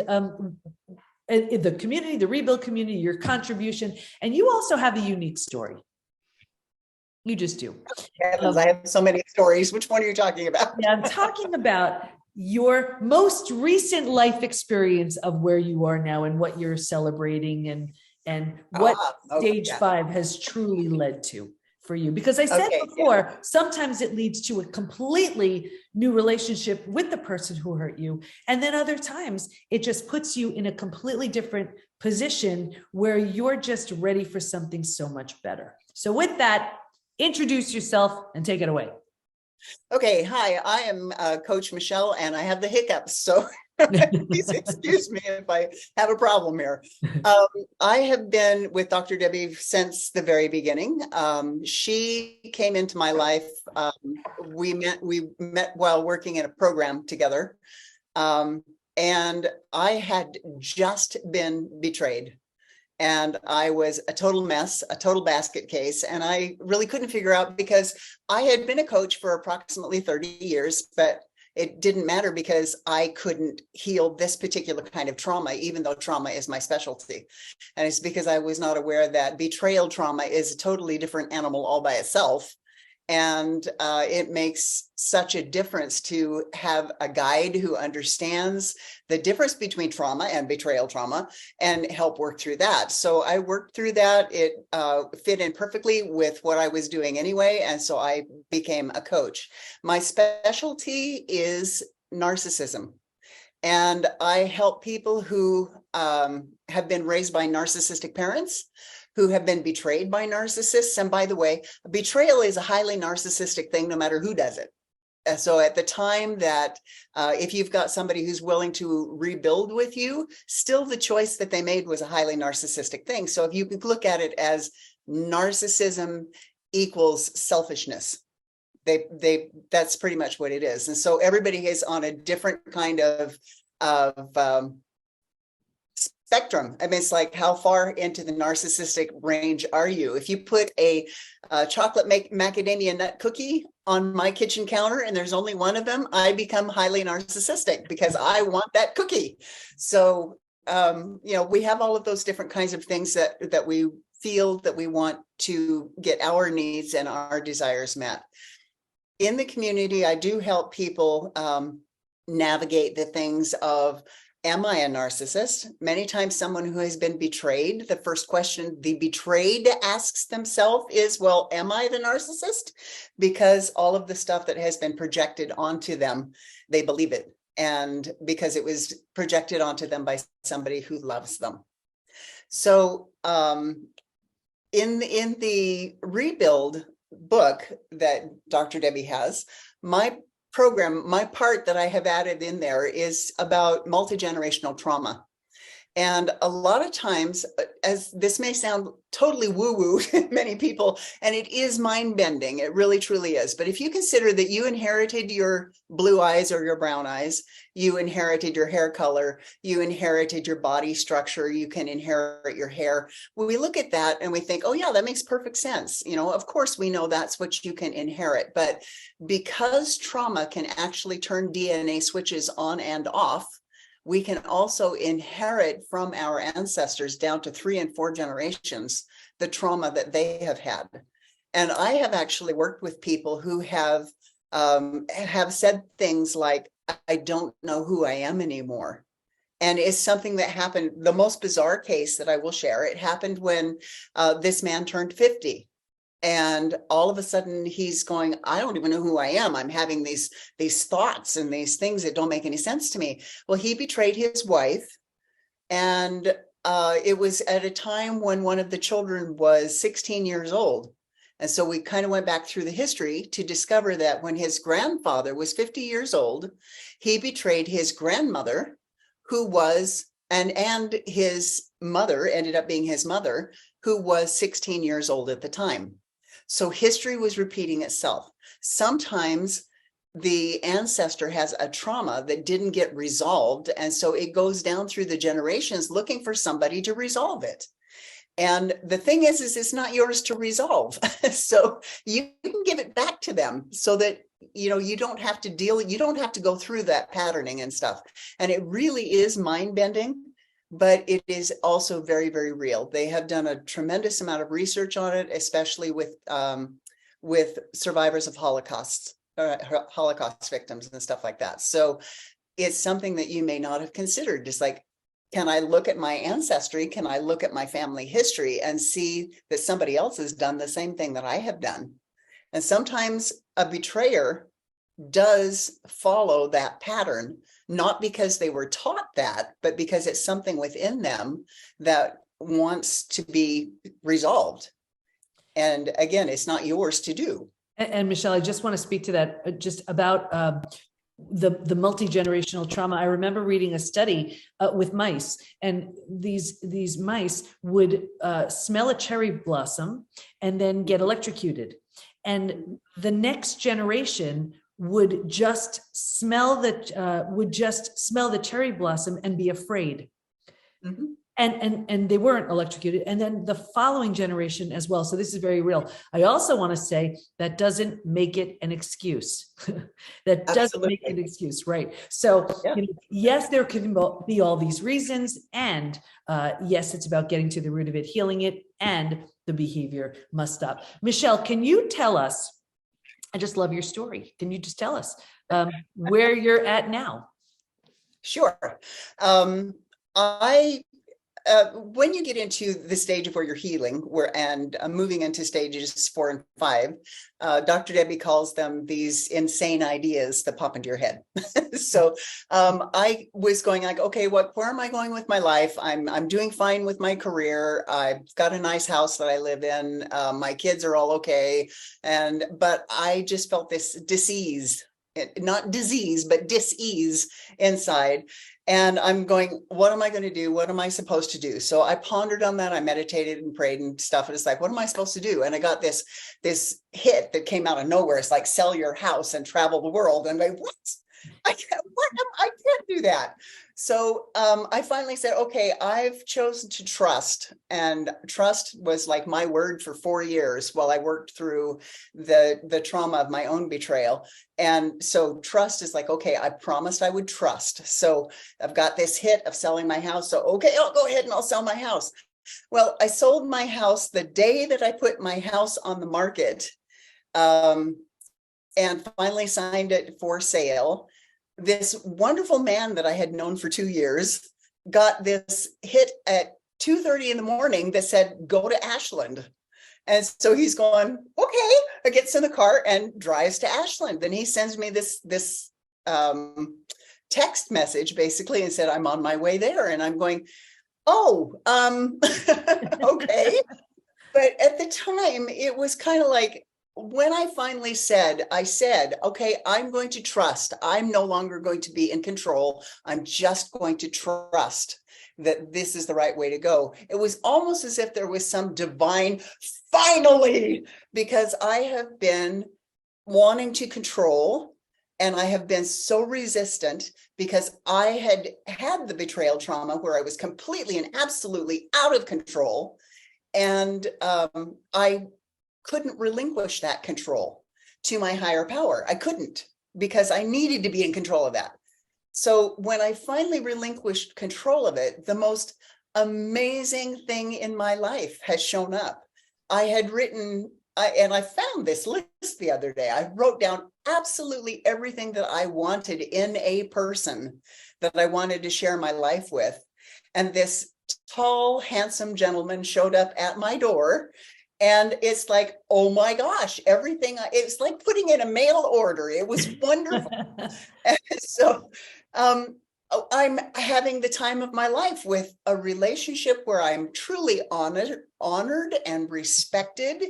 the community, the Rebuild community, your contribution, and you also have a unique story. You just do. Heavens, I have so many stories. Which one are you talking about? Yeah, I'm talking about your most recent life experience of where you are now and what you're celebrating and what stage 5 has truly led to for you. Because I said before, sometimes it leads to a completely new relationship with the person who hurt you. And then other times it just puts you in a completely different position where you're just ready for something so much better. So with that, introduce yourself and take it away. Okay, hi, I am Coach Michelle, and I have the hiccups, so please excuse me if I have a problem here. I have been with Dr. Debbie since the very beginning. She came into my life. We met while working in a program together, and I had just been betrayed. And I was a total mess, a total basket case. And I really couldn't figure out, because I had been a coach for approximately 30 years, but it didn't matter because I couldn't heal this particular kind of trauma, even though trauma is my specialty. And it's because I was not aware that betrayal trauma is a totally different animal all by itself. And it makes such a difference to have a guide who understands the difference between trauma and betrayal trauma and help work through that. So I worked through that. It fit in perfectly with what I was doing anyway. And so I became a coach. My specialty is narcissism. And I help people who have been raised by narcissistic parents, who have been betrayed by narcissists. And by the way, betrayal is a highly narcissistic thing, no matter who does it. So at the time that if you've got somebody who's willing to rebuild with you, still the choice that they made was a highly narcissistic thing. So if you could look at it as narcissism equals selfishness, that's pretty much what it is. And so everybody is on a different kind of spectrum. I mean, it's like, how far into the narcissistic range are you? If you put a chocolate macadamia nut cookie on my kitchen counter and there's only one of them, I become highly narcissistic because I want that cookie. So, we have all of those different kinds of things that we feel that we want to get our needs and our desires met. In the community, I do help people navigate the things of, am I a narcissist? Many times someone who has been betrayed, the first question the betrayed asks themselves is, well, am I the narcissist? Because all of the stuff that has been projected onto them, they believe it. And because it was projected onto them by somebody who loves them. So in the Rebuild book that Dr. Debbie has, my part that I have added in there is about multi-generational trauma. And a lot of times, as this may sound totally woo-woo to many people, and it is mind-bending, it really truly is. But if you consider that you inherited your blue eyes or your brown eyes, you inherited your hair color, you inherited your body structure, you can inherit your hair. When we look at that and we think, oh yeah, that makes perfect sense. Of course we know that's what you can inherit. But because trauma can actually turn DNA switches on and off, we can also inherit from our ancestors down to 3 and 4 generations the trauma that they have had. And I have actually worked with people who have said things like, I don't know who I am anymore. And it's something that happened. The most bizarre case that I will share, it happened when this man turned 50. And all of a sudden he's going, I don't even know who I am. I'm having these thoughts and these things that don't make any sense to me. Well, he betrayed his wife. And it was at a time when one of the children was 16 years old. And so we kind of went back through the history to discover that when his grandfather was 50 years old, he betrayed his grandmother, who was, and his mother ended up being his mother, who was 16 years old at the time. So history was repeating itself. Sometimes the ancestor has a trauma that didn't get resolved. And so it goes down through the generations looking for somebody to resolve it. And the thing is it's not yours to resolve. So you can give it back to them so that, you don't have to you don't have to go through that patterning and stuff. And it really is mind-bending. But it is also very, very real. They have done a tremendous amount of research on it, especially with survivors of Holocaust victims and stuff like that. So it's something that you may not have considered. Just like, can I look at my ancestry? Can I look at my family history and see that somebody else has done the same thing that I have done? And sometimes a betrayer does follow that pattern, not because they were taught that, but because it's something within them that wants to be resolved. And again, it's not yours to do. And Michelle, I just want to speak to that, just about the multi-generational trauma. I remember reading a study with mice, and these mice would smell a cherry blossom and then get electrocuted. And the next generation would just smell the cherry blossom and be afraid. Mm-hmm. And they weren't electrocuted. And then the following generation as well. So this is very real. I also want to say that doesn't make it an excuse. That doesn't Absolutely. make it an excuse, right? So yes, there can be all these reasons. And yes, it's about getting to the root of it, healing it, and the behavior must stop. Michelle, can you tell us I just love your story. Can you just tell us where you're at now? Sure. When you get into the stage of where you're healing, and moving into stages 4 and 5, Dr. Debbie calls them these insane ideas that pop into your head. So I was going like, okay, where am I going with my life? I'm doing fine with my career. I've got a nice house that I live in. My kids are all okay. But I just felt this dis-ease, not disease, but dis-ease inside. And I'm going, what am I going to do? What am I supposed to do? So I pondered on that. I meditated and prayed and stuff. And it's like, what am I supposed to do? And I got this hit that came out of nowhere. It's like, sell your house and travel the world. And I'm like, what? I can't do that. So I finally said, okay, I've chosen to trust. And trust was like my word for 4 years while I worked through the trauma of my own betrayal. And so trust is like, okay, I promised I would trust. So I've got this hit of selling my house. So, okay, I'll go ahead and I'll sell my house. Well, I sold my house the day that I put my house on the market, and finally signed it for sale. This wonderful man that I had known for 2 years got this hit at 2:30 in the morning that said, go to Ashland. And so he's going, okay, I gets in the car and drives to Ashland. Then he sends me this text message basically and said, I'm on my way there. And I'm going, oh, okay. But at the time, it was kind of like, when I finally said, okay, I'm going to trust. I'm no longer going to be in control. I'm just going to trust that this is the right way to go. It was almost as if there was some divine finally, because I have been wanting to control, and I have been so resistant because I had the betrayal trauma where I was completely and absolutely out of control. And I couldn't relinquish that control to my higher power. I couldn't, because I needed to be in control of that. So when I finally relinquished control of it, the most amazing thing in my life has shown up. I had written, and I found this list the other day. I wrote down absolutely everything that I wanted in a person that I wanted to share my life with. And this tall, handsome gentleman showed up at my door. And it's like, oh my gosh, everything, it's like putting in a mail order. It was wonderful. So I'm having the time of my life with a relationship where I'm truly honored and respected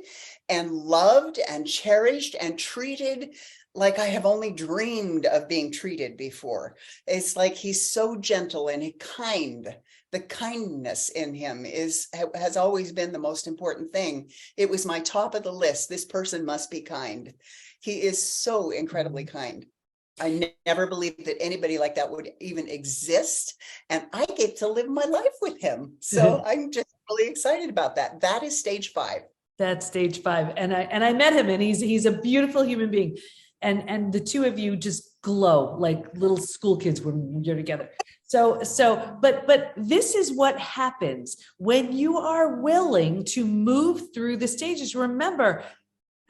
and loved and cherished and treated like I have only dreamed of being treated before. It's like he's so gentle and kind. The kindness in him has always been the most important thing. It was my top of the list. This person must be kind. He is so incredibly kind. I never believed that anybody like that would even exist. And I get to live my life with him. So I'm just really excited about that. That is stage 5. That's stage 5. And I met him, and he's a beautiful human being. And the two of you just glow like little school kids when you're together. But this is what happens when you are willing to move through the stages. Remember,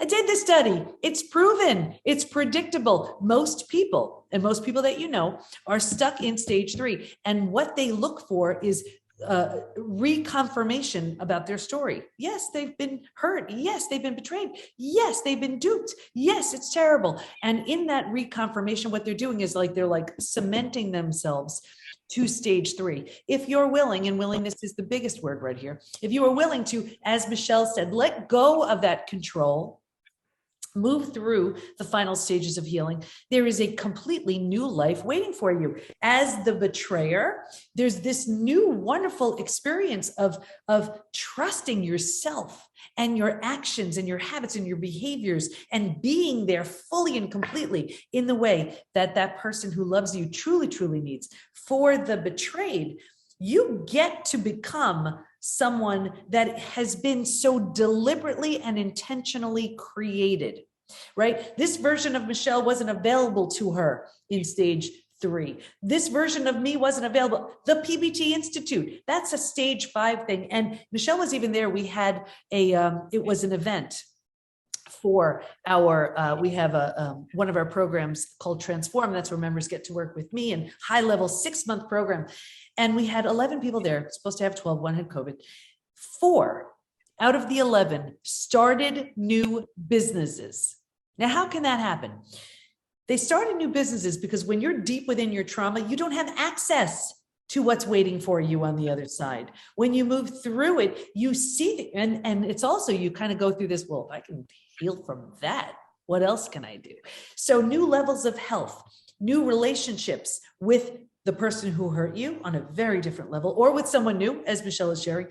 I did the study. It's proven. It's predictable. Most people that you know are stuck in stage 3. And what they look for is reconfirmation about their story. Yes, they've been hurt. Yes, they've been betrayed. Yes, they've been duped. Yes, it's terrible. And in that reconfirmation, what they're doing is they're cementing themselves to stage 3. If you're willing, and willingness is the biggest word right here, if you are willing to, as Michelle said, let go of that control, move through the final stages of healing, there is a completely new life waiting for you. As the betrayer, there's this new wonderful experience of trusting yourself and your actions and your habits and your behaviors, and being there fully and completely in the way that that person who loves you truly, truly needs. For the betrayed, you get to become someone that has been so deliberately and intentionally created, right? This version of Michelle wasn't available to her in stage 3. This version of me wasn't available. The PBT Institute, that's a stage 5 thing. And Michelle was even there. We had it was an event for our, we have one of our programs called Transform. That's where members get to work with me, and high level 6-month program. And we had 11 people there, supposed to have 12, one had COVID. 4 out of the 11 started new businesses. Now, how can that happen? They started new businesses because when you're deep within your trauma, you don't have access to what's waiting for you on the other side. When you move through it, you see, and it's also, you kind of go through this, well, if I can heal from that, what else can I do? So new levels of health, new relationships with the person who hurt you on a very different level, or with someone new, as Michelle is sharing,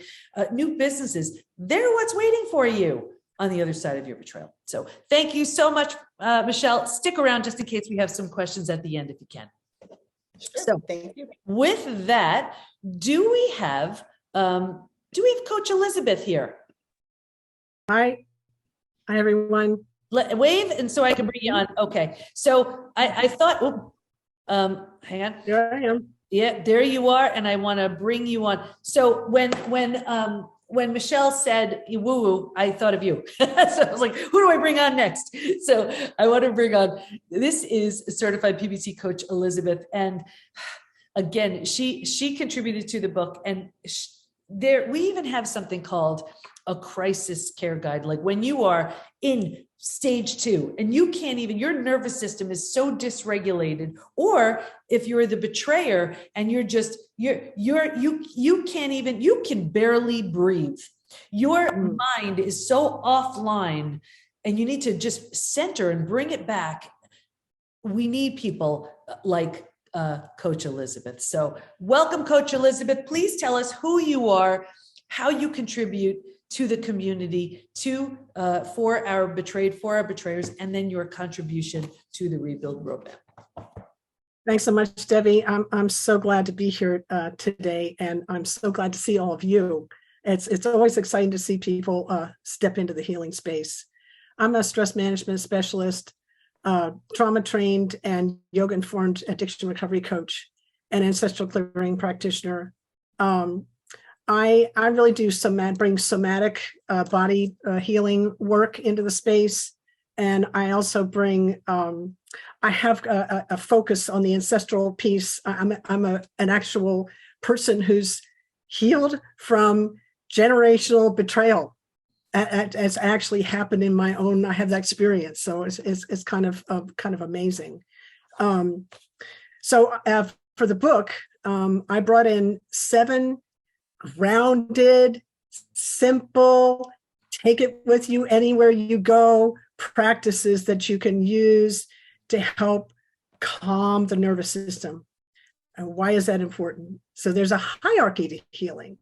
new businesses, they're what's waiting for you on the other side of your betrayal. So thank you so much, Michelle. Stick around just in case we have some questions at the end, if you can. Sure, So thank you. with that, do we have Coach Elizabeth here? Hi everyone. Wave, and so I can bring you on. Okay, so I thought, hang on. There I am. Yeah, there you are, and I want to bring you on. So when Michelle said woo woo, I thought of you. So I was like, who do I bring on next? So I want to bring on, this is certified PBT coach Elizabeth, and again, she contributed to the book, and we even have something called a crisis care guide. Like when you are in stage 2 and you can't even, your nervous system is so dysregulated, or if you're the betrayer and you can't even, you can barely breathe. Your mind is so offline and you need to just center and bring it back. We need people like Coach Elizabeth. So welcome, Coach Elizabeth. Please tell us who you are, how you contribute to the community, for our betrayers, and then your contribution to the Rebuild Roadmap. Thanks so much, Debbie. I'm so glad to be here today, and I'm so glad to see all of you. It's always exciting to see people step into the healing space. I'm a stress management specialist, trauma trained, and yoga informed addiction recovery coach, and ancestral clearing practitioner. I really do bring somatic body healing work into the space. And I also bring, I have a focus on the ancestral piece. I'm an actual person who's healed from generational betrayal. It's actually happened in my own, I have that experience. So it's kind of amazing. So for the book, I brought in 7 grounded, simple, take it with you anywhere you go practices that you can use to help calm the nervous system. And why is that important? So there's a hierarchy to healing.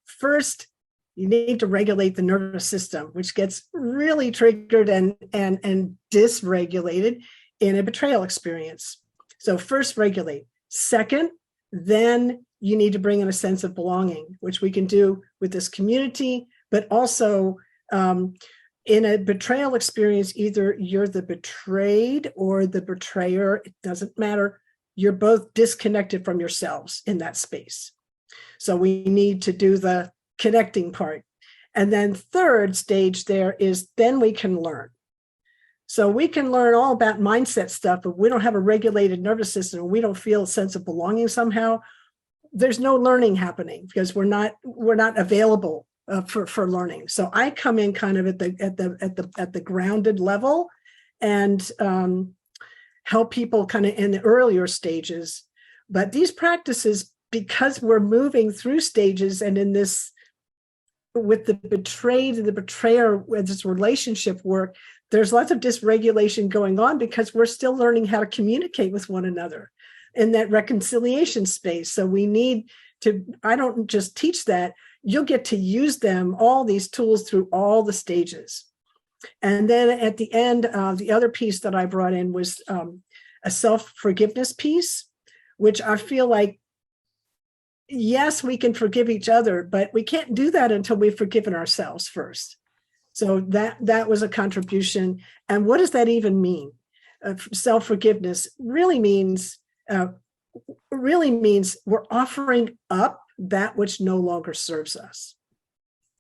First, you need to regulate the nervous system, which gets really triggered and dysregulated in a betrayal experience. So first, regulate. Second, then you need to bring in a sense of belonging, which we can do with this community, but also in a betrayal experience, either you're the betrayed or the betrayer, it doesn't matter. You're both disconnected from yourselves in that space. So we need to do the connecting part. And then third stage there is then we can learn. So we can learn all about mindset stuff, but we don't have a regulated nervous system. We don't feel a sense of belonging somehow. There's no learning happening because we're not available for learning. So I come in kind of at the grounded level and help people kind of in the earlier stages. But these practices, because we're moving through stages and in this with the betrayed and the betrayer, with this relationship work, there's lots of dysregulation going on because we're still learning how to communicate with one another in that reconciliation space. So we need to, I don't just teach that, you'll get to use them, all these tools through all the stages. And then at the end, the other piece that I brought in was a self-forgiveness piece, which I feel like, yes, we can forgive each other, but we can't do that until we've forgiven ourselves first. So that was a contribution. And what does that even mean? Self-forgiveness really means we're offering up that which no longer serves us.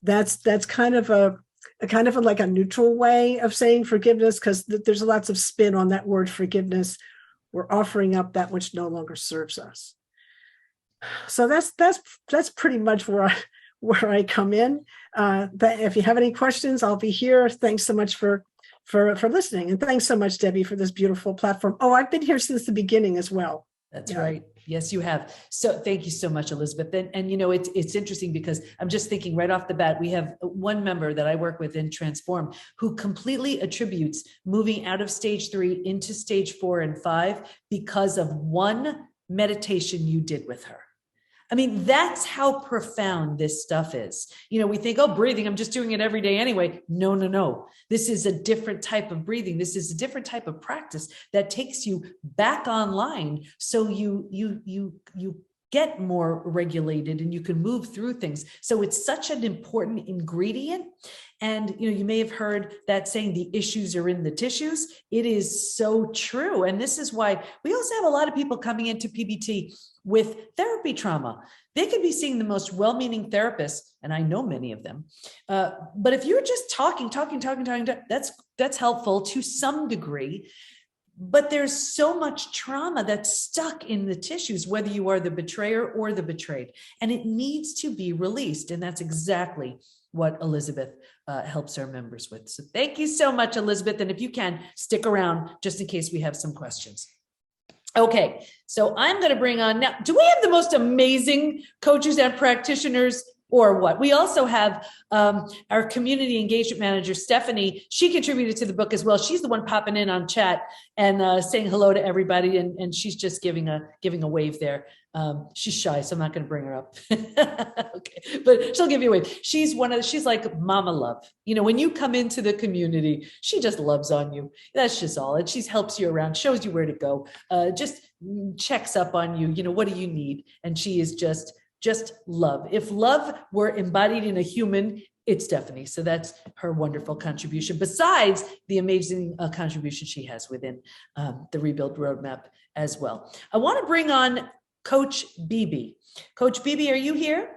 That's kind of a kind of like a neutral way of saying forgiveness, because there's lots of spin on that word forgiveness. We're offering up that which no longer serves us. So that's pretty much where I come in. But if you have any questions, I'll be here. Thanks so much for listening, and thanks so much, Debbie, for this beautiful platform. Oh, I've been here since the beginning as well. That's right. Yes, you have. So thank you so much, Elizabeth. And you know, it's interesting because I'm just thinking right off the bat, we have one member that I work with in Transform who completely attributes moving out of stage 3 into stage 4 and 5 because of one meditation you did with her. I mean, that's how profound this stuff is. You know, we think, oh, breathing, I'm just doing it every day anyway. No. This is a different type of breathing. This is a different type of practice that takes you back online. So you get more regulated and you can move through things. So it's such an important ingredient. And, you know, you may have heard that saying, the issues are in the tissues. It is so true. And this is why we also have a lot of people coming into PBT with therapy trauma. They could be seeing the most well-meaning therapists, and I know many of them. But if you're just talking, that's helpful to some degree. But there's so much trauma that's stuck in the tissues, whether you are the betrayer or the betrayed, and it needs to be released. And that's exactly what Elizabeth helps our members with. So thank you so much, Elizabeth. And if you can, stick around just in case we have some questions. Okay, so I'm going to bring on now, do we have the most amazing coaches and practitioners or what? We also have our community engagement manager, Stephanie. She contributed to the book as well. She's the one popping in on chat and saying hello to everybody. And she's just giving a wave there. She's shy, so I'm not going to bring her up. Okay, but she'll give you a wave. She's like mama love. You know, when you come into the community, she just loves on you. That's just all. And she helps you around, shows you where to go, just checks up on you. You know, what do you need? And she is just love. If love were embodied in a human, it's Stephanie. So that's her wonderful contribution, besides the amazing contribution she has within the Rebuild Roadmap as well. I want to bring on Coach Bibi. Coach Bibi, are you here?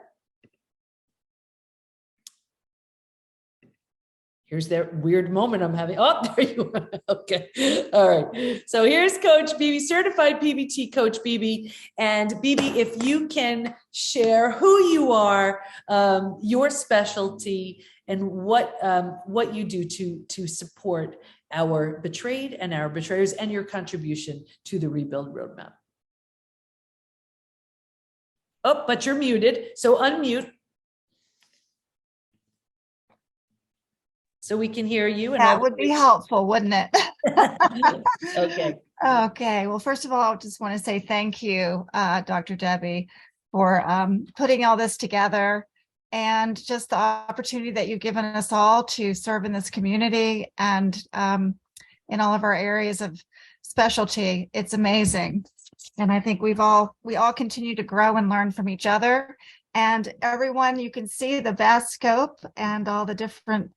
Here's that weird moment I'm having. Oh, there you are. Okay. All right. So here's Coach Bibi, certified PBT Coach Bibi. And Bibi, if you can share who you are, your specialty, and what you do to support our betrayed and our betrayers, and your contribution to the Rebuild Roadmap. Oh, but you're muted. So unmute. So we can hear you. And that would be helpful, wouldn't it? Okay. Okay. Well, first of all, I just want to say thank you, Dr. Debbie, for putting all this together and just the opportunity that you've given us all to serve in this community and in all of our areas of specialty. It's amazing. And I think we all continue to grow and learn from each other. And everyone, you can see the vast scope and all the different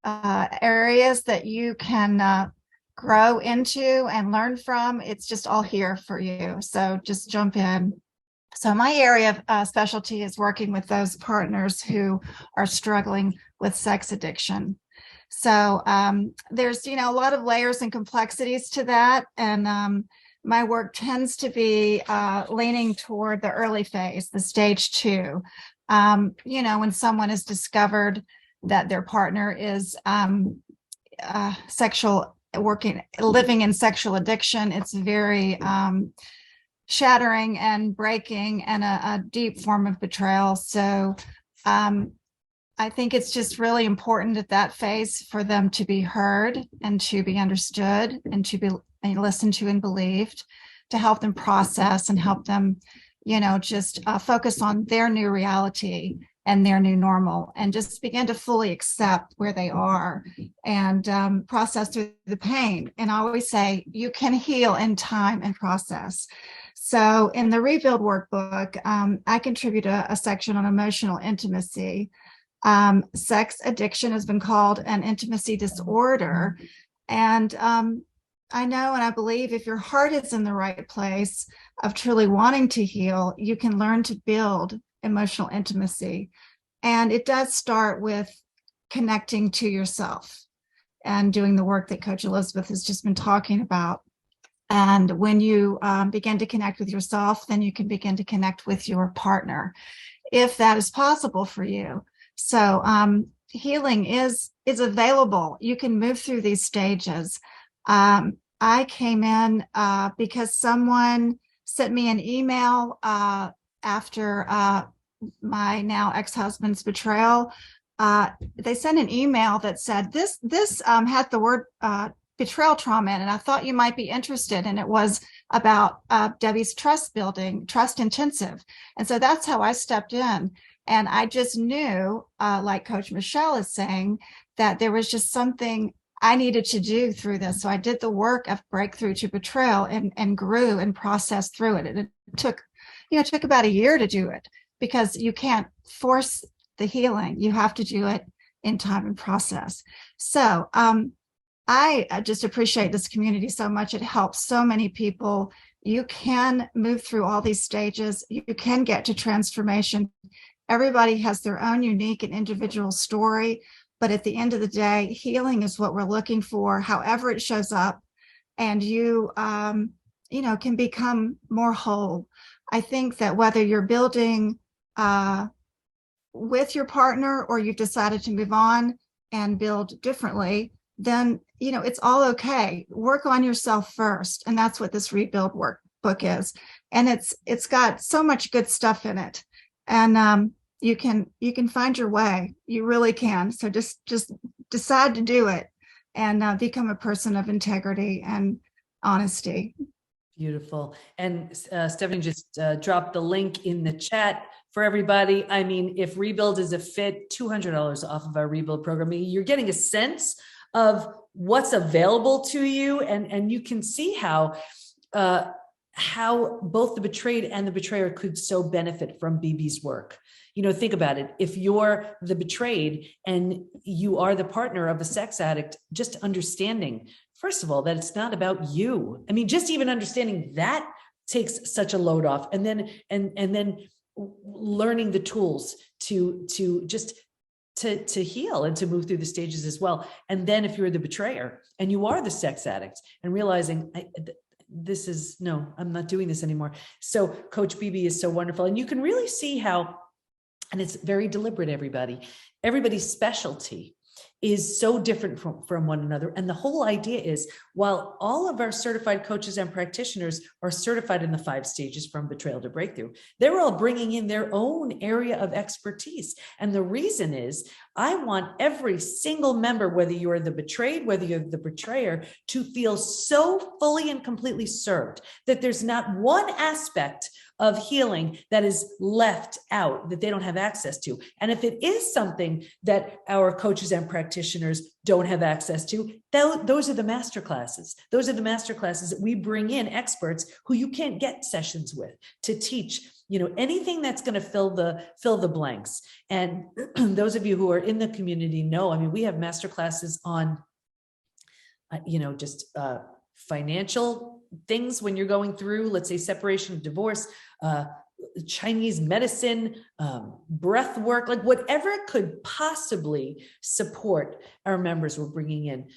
areas that you can grow into and learn from. It's just all here for you. So just jump in. So my area of specialty is working with those partners who are struggling with sex addiction. So there's, a lot of layers and complexities to that. And my work tends to be leaning toward the early phase, the stage 2. When someone has discovered that their partner is living in sexual addiction, it's very shattering and breaking and a deep form of betrayal. So I think it's just really important at that phase for them to be heard and to be understood and to be listened to and believed, to help them process and help them, just focus on their new reality and their new normal, and just begin to fully accept where they are and process through the pain. And I always say, you can heal in time and process. So in the Rebuild workbook, I contribute a section on emotional intimacy. Sex addiction has been called an intimacy disorder. And I know and I believe if your heart is in the right place of truly wanting to heal, you can learn to build emotional intimacy. And it does start with connecting to yourself and doing the work that Coach Elizabeth has just been talking about. And when you begin to connect with yourself, then you can begin to connect with your partner, if that is possible for you. So healing is available. You can move through these stages. I came in because someone sent me an email after my now ex-husband's betrayal. They sent an email that said this had the word betrayal trauma in it. I thought you might be interested, and it was about Debbie's trust building, trust intensive. And so that's how I stepped in. And I just knew, like Coach Michelle is saying, that there was just something I needed to do through this. So I did the work of breakthrough to betrayal and grew and processed through it. And it took about a year to do it, because you can't force the healing. You have to do it in time and process. So I just appreciate this community so much. It helps so many people. You can move through all these stages. You can get to transformation. Everybody has their own unique and individual story. But at the end of the day, healing is what we're looking for, however it shows up. And you can become more whole. I think that whether you're building with your partner or you've decided to move on and build differently, then, it's all okay. Work on yourself first. And that's what this Rebuild workbook is. And it's got so much good stuff in it. And you can find your way. You really can. So just decide to do it and become a person of integrity and honesty. Beautiful. And Stephanie just dropped the link in the chat for everybody. I mean, if Rebuild is a fit, $200 off of our Rebuild program. You're getting a sense of what's available to you, and you can see how both the betrayed and the betrayer could so benefit from BB's work. Think about it. If you're the betrayed and you are the partner of a sex addict, just understanding, first of all, that it's not about you. I mean, just even understanding that takes such a load off. And then learning the tools to heal and to move through the stages as well. And then if you're the betrayer and you are the sex addict and realizing I'm not doing this anymore. So Coach BB is so wonderful. And you can really see how, and it's very deliberate, everybody's specialty is so different from one another. And the whole idea is, while all of our certified coaches and practitioners are certified in the 5 stages from betrayal to breakthrough, they're all bringing in their own area of expertise. And the reason is, I want every single member, whether you're the betrayed, whether you're the betrayer, to feel so fully and completely served that there's not one aspect of healing that is left out, that they don't have access to. And if it is something that our coaches and practitioners don't have access to, those are the master classes. Those are the master classes that we bring in experts who you can't get sessions with to teach, anything that's going to fill the blanks. And those of you who are in the community know, I mean, we have master classes on, financial things when you're going through, let's say, separation, divorce, Chinese medicine, breath work, like whatever could possibly support our members. We're bringing in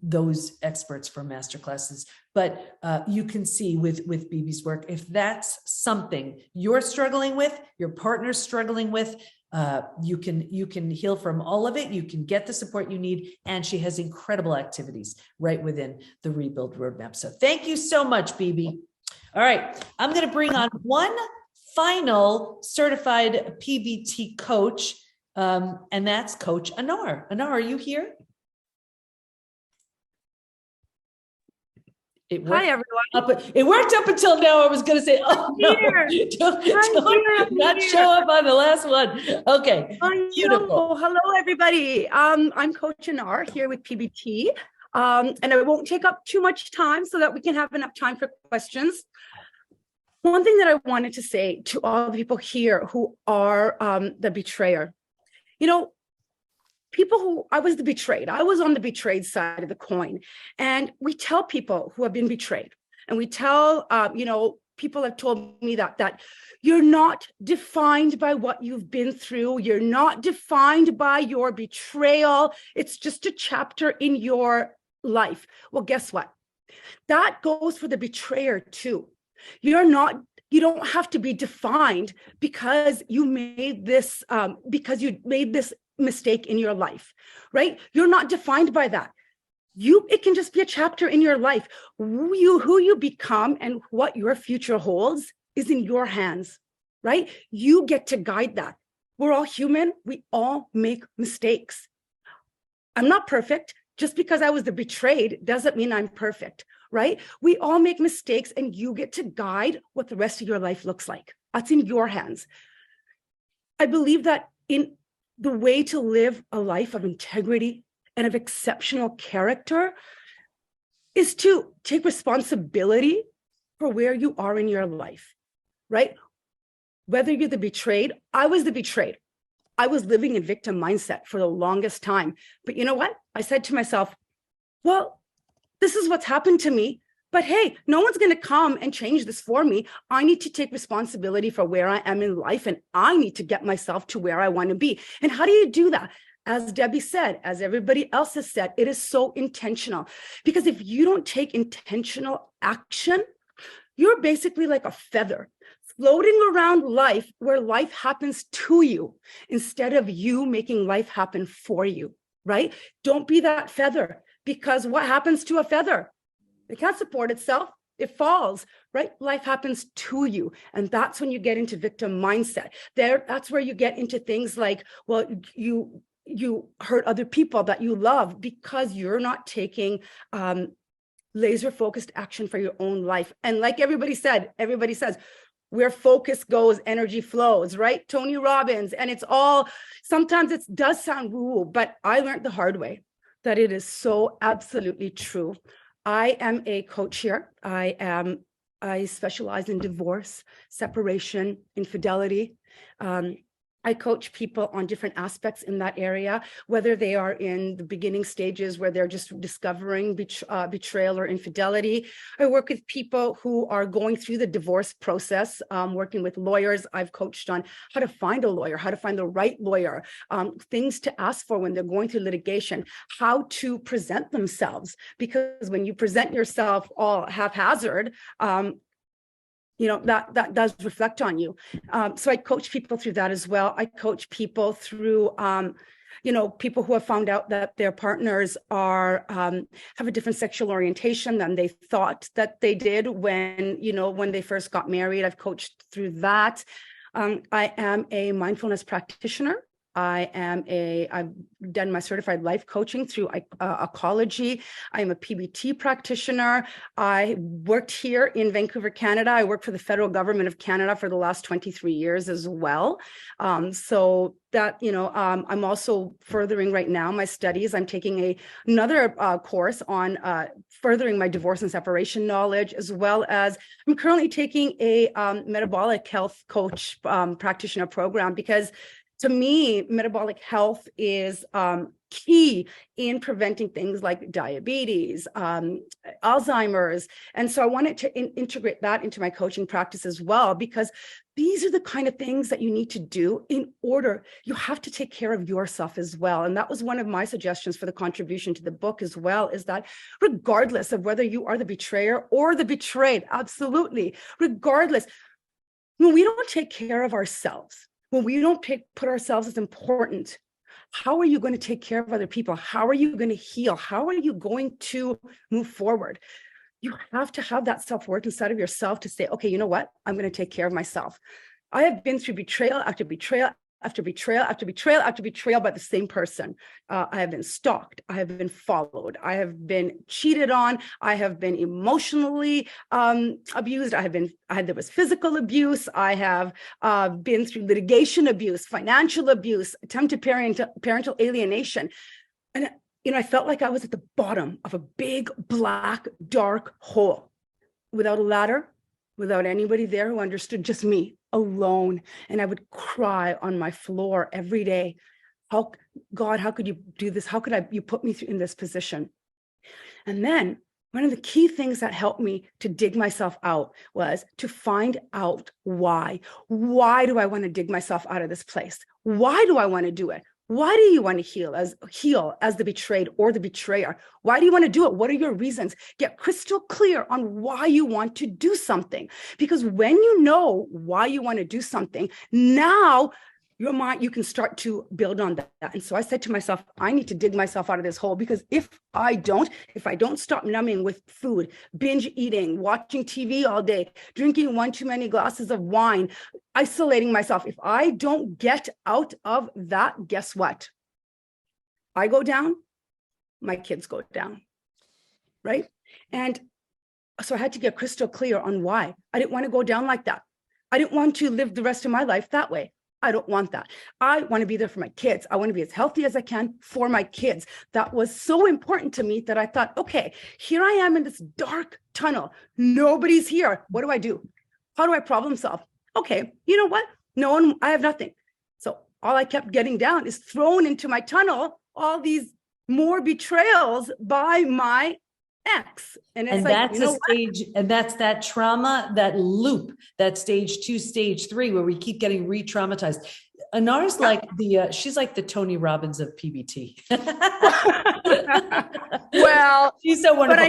those experts for masterclasses. But you can see with BB's work, if that's something you're struggling with, your partner's struggling with, you can heal from all of it. You can get the support you need. And she has incredible activities right within the Rebuild roadmap. So thank you so much, BB. All right, I'm going to bring on one final certified PBT coach, and that's Coach Anar. Anar, are you here? Hi, everyone. It worked up until now. I was going to say, oh, no, don't not show up on the last one. Okay, beautiful. Hello, everybody. I'm Coach Anar here with PBT, and I won't take up too much time so that we can have enough time for questions. One thing that I wanted to say to all the people here who are the betrayer, I was the betrayed. I was on the betrayed side of the coin. And we tell people who have been betrayed and we tell, people have told me that you're not defined by what you've been through. You're not defined by your betrayal. It's just a chapter in your life. Well, guess what? That goes for the betrayer too. You don't have to be defined because you made this mistake in your life, right? You're not defined by that. It can just be a chapter in your life. Who you become and what your future holds is in your hands, right? You get to guide that. We're all human. We all make mistakes. I'm not perfect. Just because I was the betrayed doesn't mean I'm perfect, right? We all make mistakes, and you get to guide what the rest of your life looks like. That's in your hands. I believe that in the way to live a life of integrity and of exceptional character is to take responsibility for where you are in your life, right? Whether you're the betrayed, I was the betrayed. I was living in victim mindset for the longest time. But you know what? I said to myself, well, this is what's happened to me. But hey, no one's going to come and change this for me. I need to take responsibility for where I am in life, and I need to get myself to where I want to be. And how do you do that? As Debbie said, as everybody else has said, it is so intentional. Because if you don't take intentional action, you're basically like a feather floating around life where life happens to you instead of you making life happen for you, right? Don't be that feather, because what happens to a feather? It can't support itself. It falls, right? Life happens to you. And that's when you get into victim mindset. That's where you get into things like, well, you hurt other people that you love because you're not taking laser focused action for your own life. And like everybody says, where focus goes, energy flows, right? Tony Robbins. And it's all, sometimes it does sound woo, but I learned the hard way that it is so absolutely true. I am a coach here. I specialize in divorce, separation, infidelity. I coach people on different aspects in that area, whether they are in the beginning stages where they're just discovering betrayal or infidelity. I work with people who are going through the divorce process, working with lawyers. I've coached on how to find a lawyer, how to find the right lawyer, things to ask for when they're going through litigation, how to present themselves, because when you present yourself all haphazard, that does reflect on you. So I coach people through that as well. I coach people through, people who have found out that their partners have a different sexual orientation than they thought that they did when they first got married. I've coached through that. I am a mindfulness practitioner. I've done my certified life coaching through Ecology. I am a PBT practitioner. I worked here in Vancouver, Canada. I worked for the federal government of Canada for the last 23 years as well. So that, I'm also furthering right now my studies. I'm taking another course on furthering my divorce and separation knowledge, as well as I'm currently taking a metabolic health coach practitioner program, because to me, metabolic health is key in preventing things like diabetes, Alzheimer's. And so I wanted to integrate that into my coaching practice as well, because these are the kind of things that you need to do in order. You have to take care of yourself as well. And that was one of my suggestions for the contribution to the book as well, is that regardless of whether you are the betrayer or the betrayed, absolutely, regardless, when we don't take care of ourselves, when we don't put ourselves as important, how are you going to take care of other people? How are you going to heal? How are you going to move forward? You have to have that self-worth inside of yourself to say, okay, you know what? I'm going to take care of myself. I have been through betrayal after betrayal after betrayal after betrayal after betrayal by the same person. I have been stalked. I have been followed. I have been cheated on. I have been emotionally abused. There was physical abuse. I have been through litigation abuse, financial abuse, attempted parental alienation. And, I felt like I was at the bottom of a big, black, dark hole without a ladder, without anybody there who understood, just me alone. And I would cry on my floor every day. God, how could you do this? How could you put me in this position? And then one of the key things that helped me to dig myself out was to find out why. Why do I want to dig myself out of this place? Why do I want to do it? Why do you want to heal as the betrayed or the betrayer? Why do you want to do it? What are your reasons? Get crystal clear on why you want to do something. Because when you know why you want to do something, now your mind, you can start to build on that. And so I said to myself, I need to dig myself out of this hole, because if I don't stop numbing with food, binge eating, watching TV all day, drinking one too many glasses of wine, isolating myself, if I don't get out of that, guess what? I go down, my kids go down, right? And so I had to get crystal clear on why. I didn't want to go down like that. I didn't want to live the rest of my life that way. I don't want that. I want to be there for my kids. I want to be as healthy as I can for my kids. That was so important to me that I thought, okay, here I am in this dark tunnel. Nobody's here. What do? How do I problem solve? Okay, you know what? No one, I have nothing. So all I kept getting down is thrown into my tunnel, all these more betrayals by my ex. And it's that's a stage, and that's that trauma, that loop, that stage 2, stage 3, where we keep getting re-traumatized. Anar's like she's like the Tony Robbins of PBT. Well, she's so wonderful. But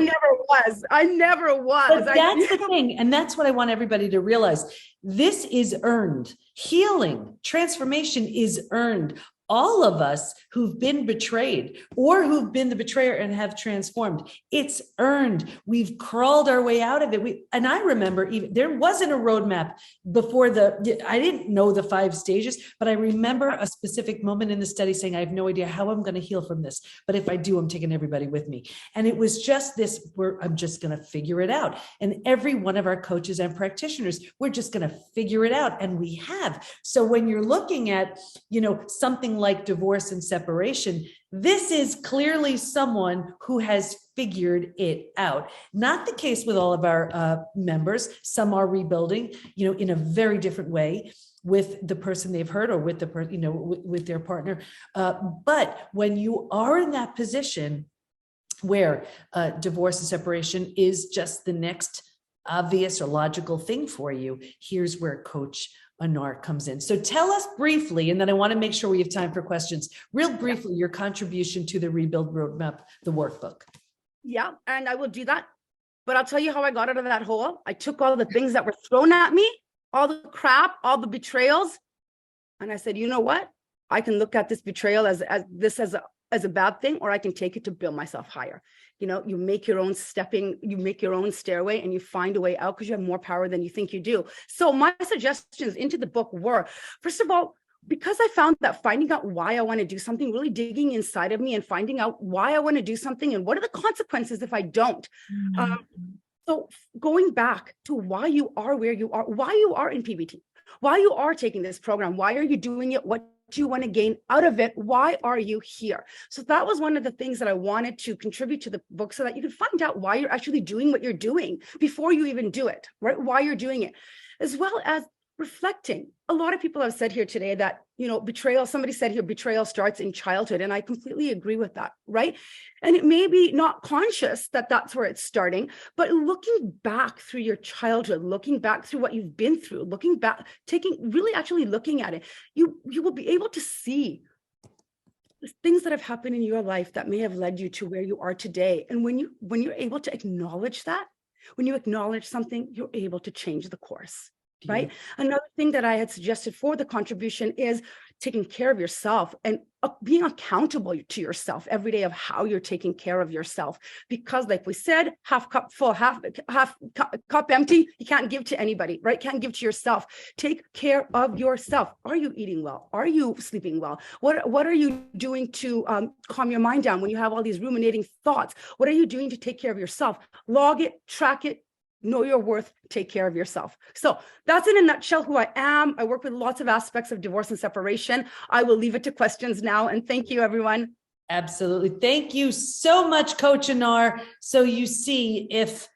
I never was. But that's the thing. And that's what I want everybody to realize. This is earned. Healing, transformation is earned. All of us who've been betrayed or who've been the betrayer and have transformed, it's earned. We've crawled our way out of it. And I remember even there wasn't a roadmap before I didn't know the 5 stages, but I remember a specific moment in the study saying, I have no idea how I'm going to heal from this. But if I do, I'm taking everybody with me. And it was just this, I'm just going to figure it out. And every one of our coaches and practitioners, we're just going to figure it out. And we have. So when you're looking at, something like divorce and separation, this is clearly someone who has figured it out. Not the case with all of our members. Some are rebuilding, in a very different way with the person they've hurt or with the person, with their partner. But when you are in that position where divorce and separation is just the next obvious or logical thing for you, here's where Coach Anar comes in. So tell us briefly, and then I want to make sure we have time for questions, real briefly, your contribution to the Rebuild Roadmap, the workbook. Yeah, and I will do that. But I'll tell you how I got out of that hole. I took all the things that were thrown at me, all the crap, all the betrayals. And I said, you know what? I can look at this betrayal as a bad thing, or I can take it to build myself higher. You make your own stairway, and you find a way out because you have more power than you think you do. So my suggestions into the book were, first of all, because I found that finding out why I want to do something, really digging inside of me and finding out why I want to do something and what are the consequences if I don't. Mm-hmm. So going back to why you are where you are, why you are in PBT, why you are taking this program, why are you doing it, what do you want to gain out of it? Why are you here? So that was one of the things that I wanted to contribute to the book, so that you can find out why you're actually doing what you're doing before you even do it, right? Why you're doing it, as well as reflecting. A lot of people have said here today that, betrayal, somebody said here, betrayal starts in childhood. And I completely agree with that, right? And it may be not conscious that that's where it's starting, but looking back through your childhood, looking back through what you've been through, looking back, actually looking at it, you will be able to see the things that have happened in your life that may have led you to where you are today. And when you're able to acknowledge that, when you acknowledge something, you're able to change the course. Right. Another thing that I had suggested for the contribution is taking care of yourself and being accountable to yourself every day of how you're taking care of yourself. Because like we said, half cup full, half cup empty, you can't give to anybody, right? Can't give to yourself. Take care of yourself. Are you eating well? Are you sleeping well? What are you doing to calm your mind down when you have all these ruminating thoughts? What are you doing to take care of yourself? Log it, track it. Know your worth, take care of yourself. So that's in a nutshell who I am. I work with lots of aspects of divorce and separation. I will leave it to questions now. And thank you, everyone. Absolutely. Thank you so much, Coach Anar. So you see if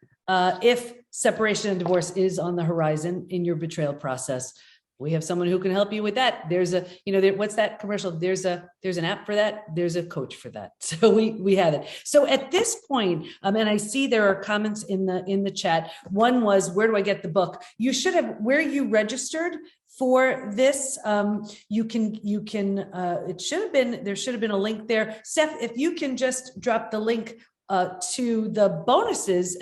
separation and divorce is on the horizon in your betrayal process, We have someone who can help you with that. There's a, what's that commercial? There's an app for that. There's a coach for that. So we have it. So at this point, and I see there are comments in the chat. One was, where do I get the book? You should have, where you registered for this, you can, there should have been a link there. Seth, if you can just drop the link to the bonuses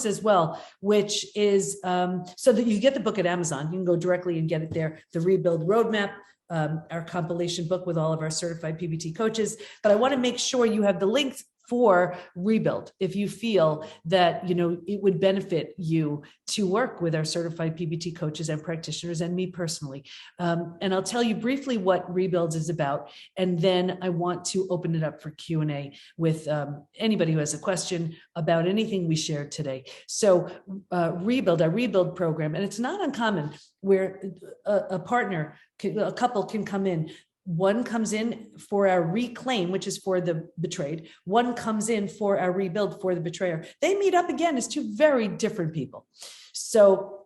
as well, which is so that you get the book at Amazon. You can go directly and get it there. The Rebuild Roadmap, our compilation book with all of our certified PBT coaches. But I want to make sure you have the links for Rebuild if you feel that it would benefit you to work with our certified PBT coaches and practitioners and me personally. And I'll tell you briefly what Rebuild is about, and then I want to open it up for Q&A with anybody who has a question about anything we shared today. So Rebuild, our Rebuild program, and it's not uncommon where a couple can come in. One comes in for our reclaim, which is for the betrayed. One comes in for our rebuild for the betrayer. They meet up again as two very different people. So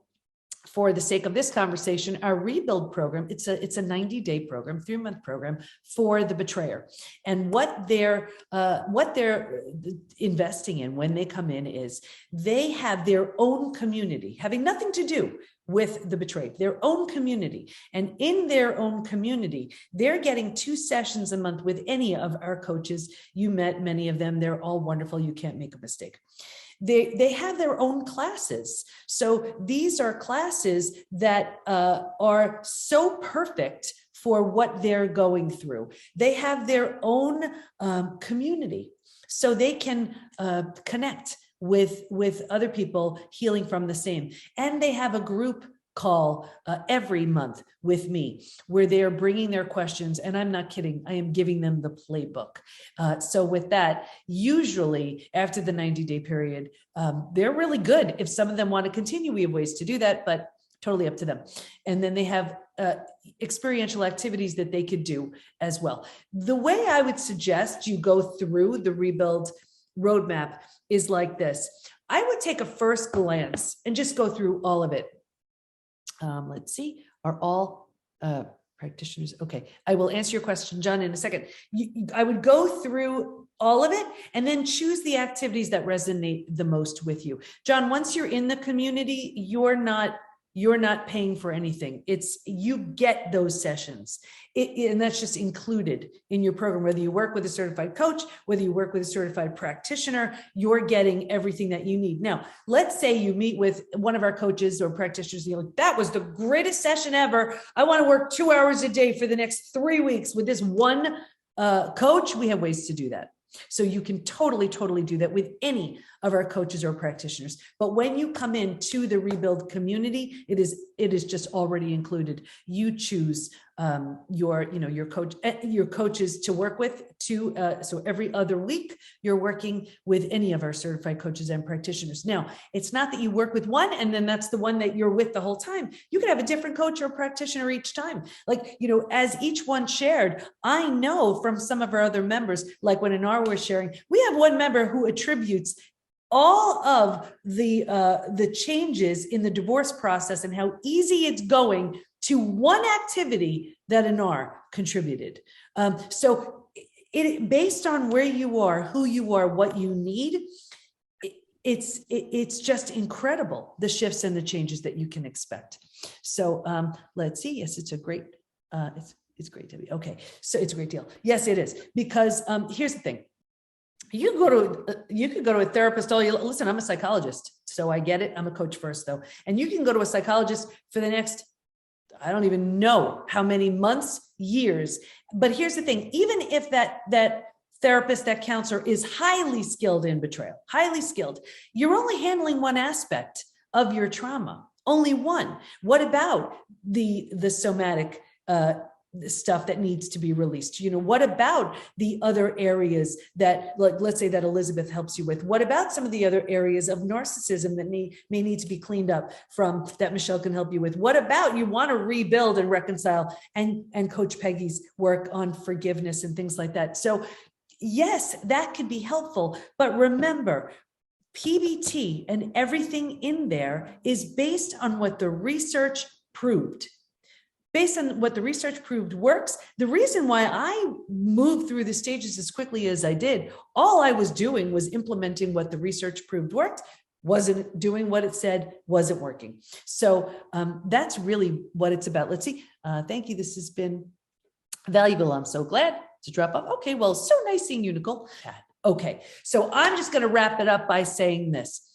for the sake of this conversation, our rebuild program, it's a 90-day program, 3-month program for the betrayer. And what they're investing in when they come in is they have their own community, having nothing to do with the betrayed, their own community. And in their own community, they're getting 2 sessions a month with any of our coaches. You met many of them. They're all wonderful. You can't make a mistake. They have their own classes. So these are classes that are so perfect for what they're going through. They have their own community, so they can connect with other people healing from the same. And they have a group call every month with me where they are bringing their questions, and I'm not kidding, I am giving them the playbook. So with that, usually after the 90-day period, they're really good. If some of them want to continue, we have ways to do that, but totally up to them. And then they have experiential activities that they could do as well. The way I would suggest you go through the Rebuild Roadmap is like this. I would take a first glance and just go through all of it. Let's see, are all practitioners? Okay, I will answer your question, John, in a second. I would go through all of it and then choose the activities that resonate the most with you. John, once you're in the community, you're not paying for anything. It's you get those sessions. And that's just included in your program. Whether you work with a certified coach, whether you work with a certified practitioner, you're getting everything that you need. Now, let's say you meet with one of our coaches or practitioners, and you're like, that was the greatest session ever. I want to work 2 hours a day for the next 3 weeks with this one coach. We have ways to do that. So you can totally do that with any of our coaches or practitioners. But when you come into the Rebuild community, it is just already included. You choose your coaches to work with. So every other week you're working with any of our certified coaches and practitioners. Now, it's not that you work with one and then that's the one that you're with the whole time. You could have a different coach or practitioner each time. Like, as each one shared, I know from some of our other members, like when Anar was sharing, we have one member who attributes all of the changes in the divorce process and how easy it's going to one activity that Anar contributed. So based on where you are, who you are, what you need, it's just incredible, the shifts and the changes that you can expect. So let's see. Yes, it's a great, it's great, Debbie. Okay, so it's a great deal. Yes, it is. Because here's the thing. You could go to a therapist. Listen, I'm a psychologist, so I get it. I'm a coach first, though. And you can go to a psychologist for the next, I don't even know how many months, years. But here's the thing, even if that therapist, that counselor is highly skilled in betrayal, highly skilled, you're only handling one aspect of your trauma, only one. What about the somatic stuff that needs to be released? What about the other areas that, like, let's say that Elizabeth helps you with? What about some of the other areas of narcissism that may need to be cleaned up from, that Michelle can help you with? What about you want to rebuild and reconcile, and Coach Peggy's work on forgiveness and things like that? So yes, that could be helpful. But remember, PBT and everything in there is based on what the research proved. based on what the research proved works. The reason why I moved through the stages as quickly as I did, all I was doing was implementing what the research proved worked, wasn't doing what it said, wasn't working. So that's really what it's about. Let's see. Thank you. This has been valuable. I'm so glad to drop off. Okay, well, so nice seeing you, Nicole. Okay, so I'm just going to wrap it up by saying this.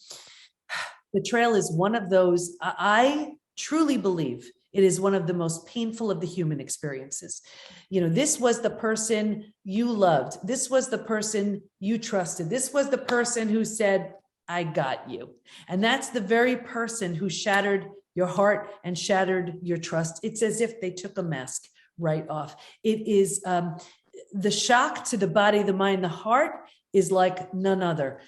Betrayal is one of those, I truly believe it is one of the most painful of the human experiences. You know, this was the person you loved. This was the person you trusted. This was the person who said, I got you. And that's the very person who shattered your heart and shattered your trust. It's as if they took a mask right off. It is the shock to the body, the mind, the heart is like none other.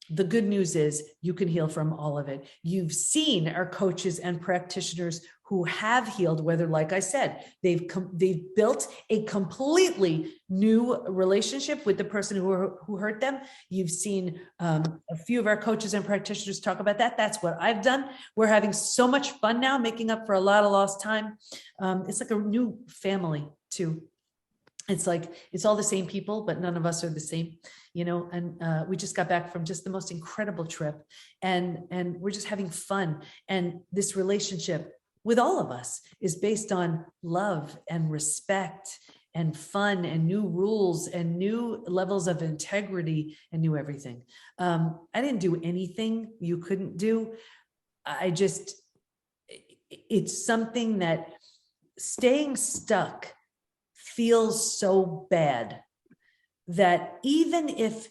The good news is you can heal from all of it. You've seen our coaches and practitioners who have healed, whether, like I said, they've built a completely new relationship with the person who hurt them. You've seen a few of our coaches and practitioners talk about that. That's what I've done. We're having so much fun now, making up for a lot of lost time. It's like a new family too. It's like, it's all the same people, but none of us are the same, you know, and we just got back from just the most incredible trip and we're just having fun. And this relationship with all of us is based on love and respect and fun and new rules and new levels of integrity and new everything. I didn't do anything you couldn't do. It's something that staying stuck feels so bad that even if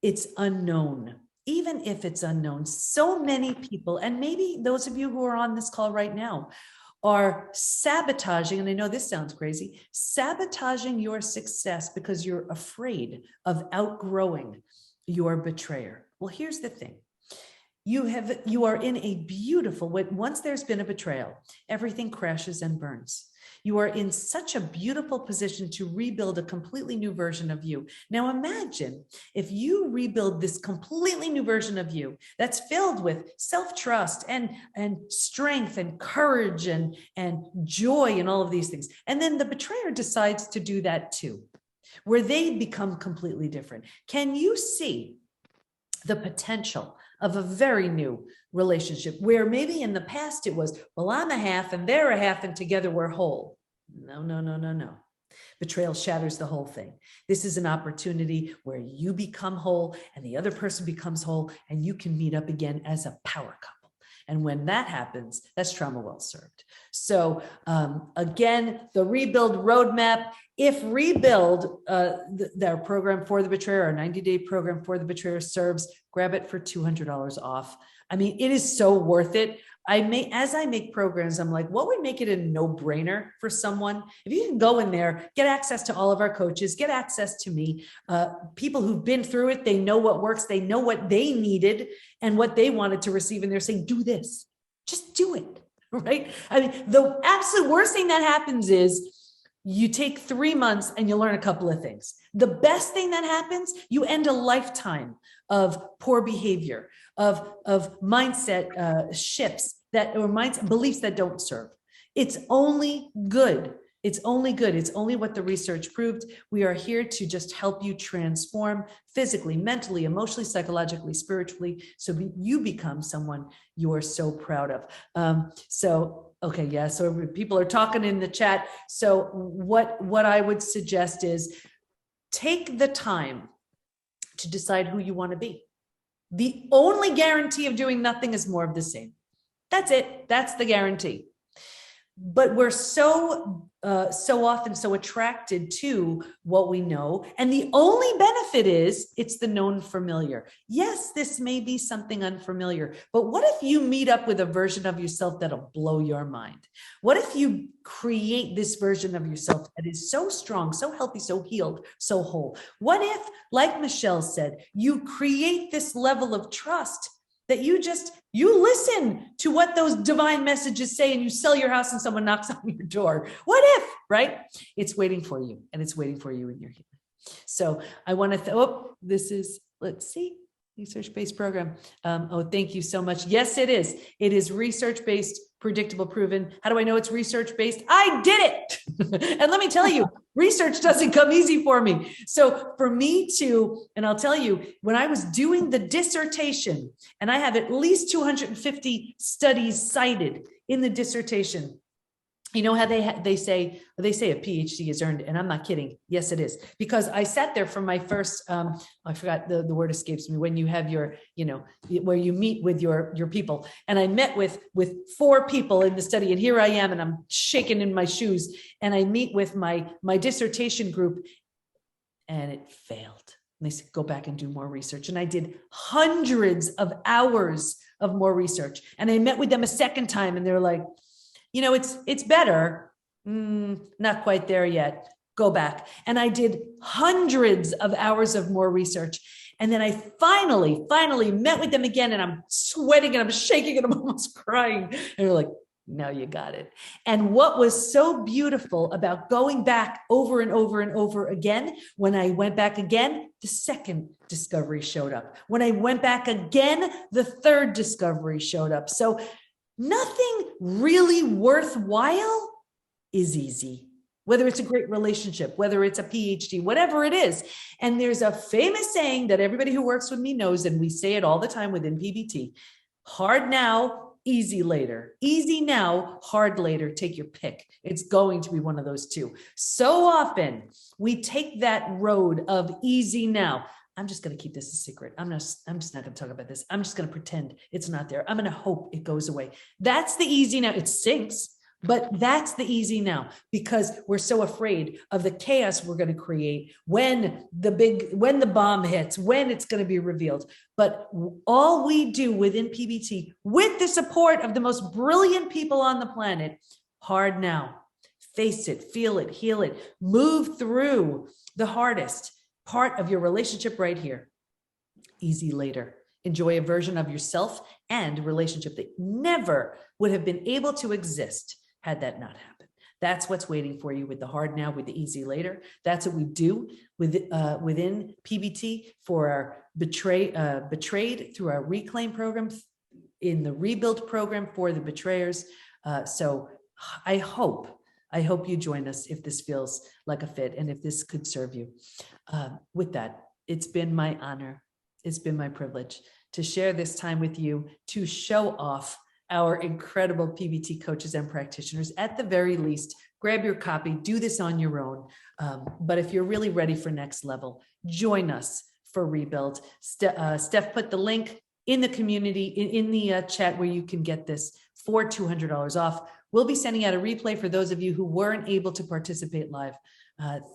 it's unknown, so many people, and maybe those of you who are on this call right now, are sabotaging, and I know this sounds crazy, sabotaging your success because you're afraid of outgrowing your betrayer. Well, here's the thing. You are in a beautiful, once there's been a betrayal, everything crashes and burns. You are in such a beautiful position to rebuild a completely new version of you. Now imagine if you rebuild this completely new version of you that's filled with self-trust and strength and courage and joy and all of these things. And then the betrayer decides to do that too, where they become completely different. Can you see the potential of a very new relationship where maybe in the past it was, well, I'm a half and they're a half and together we're whole? No. Betrayal shatters the whole thing. This is an opportunity where you become whole and the other person becomes whole and you can meet up again as a power couple. And when that happens, that's trauma well served. So again, the Rebuild Roadmap, if Rebuild, their program for the betrayer, our 90-day program for the betrayer serves, grab it for $200 off. I mean, it is so worth it. As I make programs, I'm like, what would make it a no-brainer for someone? If you can go in there, get access to all of our coaches, get access to me, people who've been through it, they know what works, they know what they needed and what they wanted to receive. And they're saying, do this, just do it, right? I mean, the absolute worst thing that happens is you take 3 months and you learn a couple of things. The best thing that happens, you end a lifetime of poor behavior, of mindset shifts beliefs that don't serve. It's only good. It's only good. It's only what the research proved. We are here to just help you transform physically, mentally, emotionally, psychologically, spiritually, so you become someone you're so proud of. Okay, yeah, so people are talking in the chat. So what I would suggest is take the time to decide who you want to be. The only guarantee of doing nothing is more of the same. That's it. That's the guarantee. But we're so often so attracted to what we know. And the only benefit is it's the known familiar. Yes, this may be something unfamiliar, but what if you meet up with a version of yourself that'll blow your mind? What if you create this version of yourself that is so strong, so healthy, so healed, so whole? What if, like Michelle said, you create this level of trust that you listen to what those divine messages say and you sell your house and someone knocks on your door? What if, right? It's waiting for you, and it's waiting for you in your healing. So I want to, this is, let's see, research-based program. Thank you so much. Yes, it is. It is research-based predictable, proven. How do I know it's research-based? I did it. And let me tell you, research doesn't come easy for me. So for me to, and I'll tell you, when I was doing the dissertation, and I have at least 250 studies cited in the dissertation, you know how they say a PhD is earned, and I'm not kidding. Yes, it is, because I sat there for my first. I forgot the word escapes me. When you have your, where you meet with your people, and I met with 4 people in the study, and here I am, and I'm shaking in my shoes, and I meet with my dissertation group, and it failed. And they said, go back and do more research, and I did hundreds of hours of more research, and I met with them a second time, and they're like, it's better. Not quite there yet. Go back. And I did hundreds of hours of more research. And then I finally met with them again, and I'm sweating and I'm shaking and I'm almost crying. And they're like, now you got it. And what was so beautiful about going back over and over and over again, when I went back again, the second discovery showed up. When I went back again, the third discovery showed up. So nothing really worthwhile is easy, whether it's a great relationship, whether it's a PhD, whatever it is. And there's a famous saying that everybody who works with me knows, and we say it all the time within PBT: hard now, easy later. Easy now, hard later. Take your pick. It's going to be one of those two. So often we take that road of easy now. I'm just going to keep this a secret. I'm just not going to talk about this. I'm just going to pretend it's not there. I'm going to hope it goes away. That's the easy now. It stinks, but that's the easy now, because we're so afraid of the chaos we're going to create when the bomb hits, when it's going to be revealed. But all we do within PBT, with the support of the most brilliant people on the planet, hard now, face it, feel it, heal it, move through the hardest part of your relationship right here. Easy later. Enjoy a version of yourself and relationship that never would have been able to exist had that not happened. That's what's waiting for you with the hard now, with the easy later. That's what we do within PBT for our betrayed through our reclaim program, in the rebuild program for the betrayers. So I hope you join us if this feels like a fit and if this could serve you. With that, it's been my honor. It's been my privilege to share this time with you, to show off our incredible PBT coaches and practitioners. At the very least, grab your copy, do this on your own. But if you're really ready for next level, join us for Rebuild. Steph put the link in the community, in the chat, where you can get this for $200 off. We'll be sending out a replay for those of you who weren't able to participate live.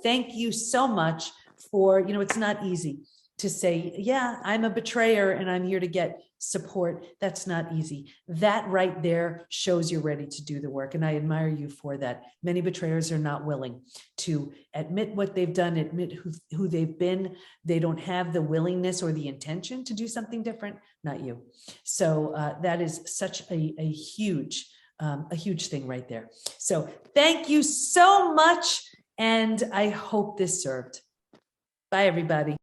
Thank you so much for, it's not easy to say, yeah, I'm a betrayer and I'm here to get support. That's not easy. That right there shows you're ready to do the work. And I admire you for that. Many betrayers are not willing to admit what they've done, admit who they've been. They don't have the willingness or the intention to do something different. Not you. So that is such a huge thing right there. So thank you so much. And I hope this served. Bye, everybody.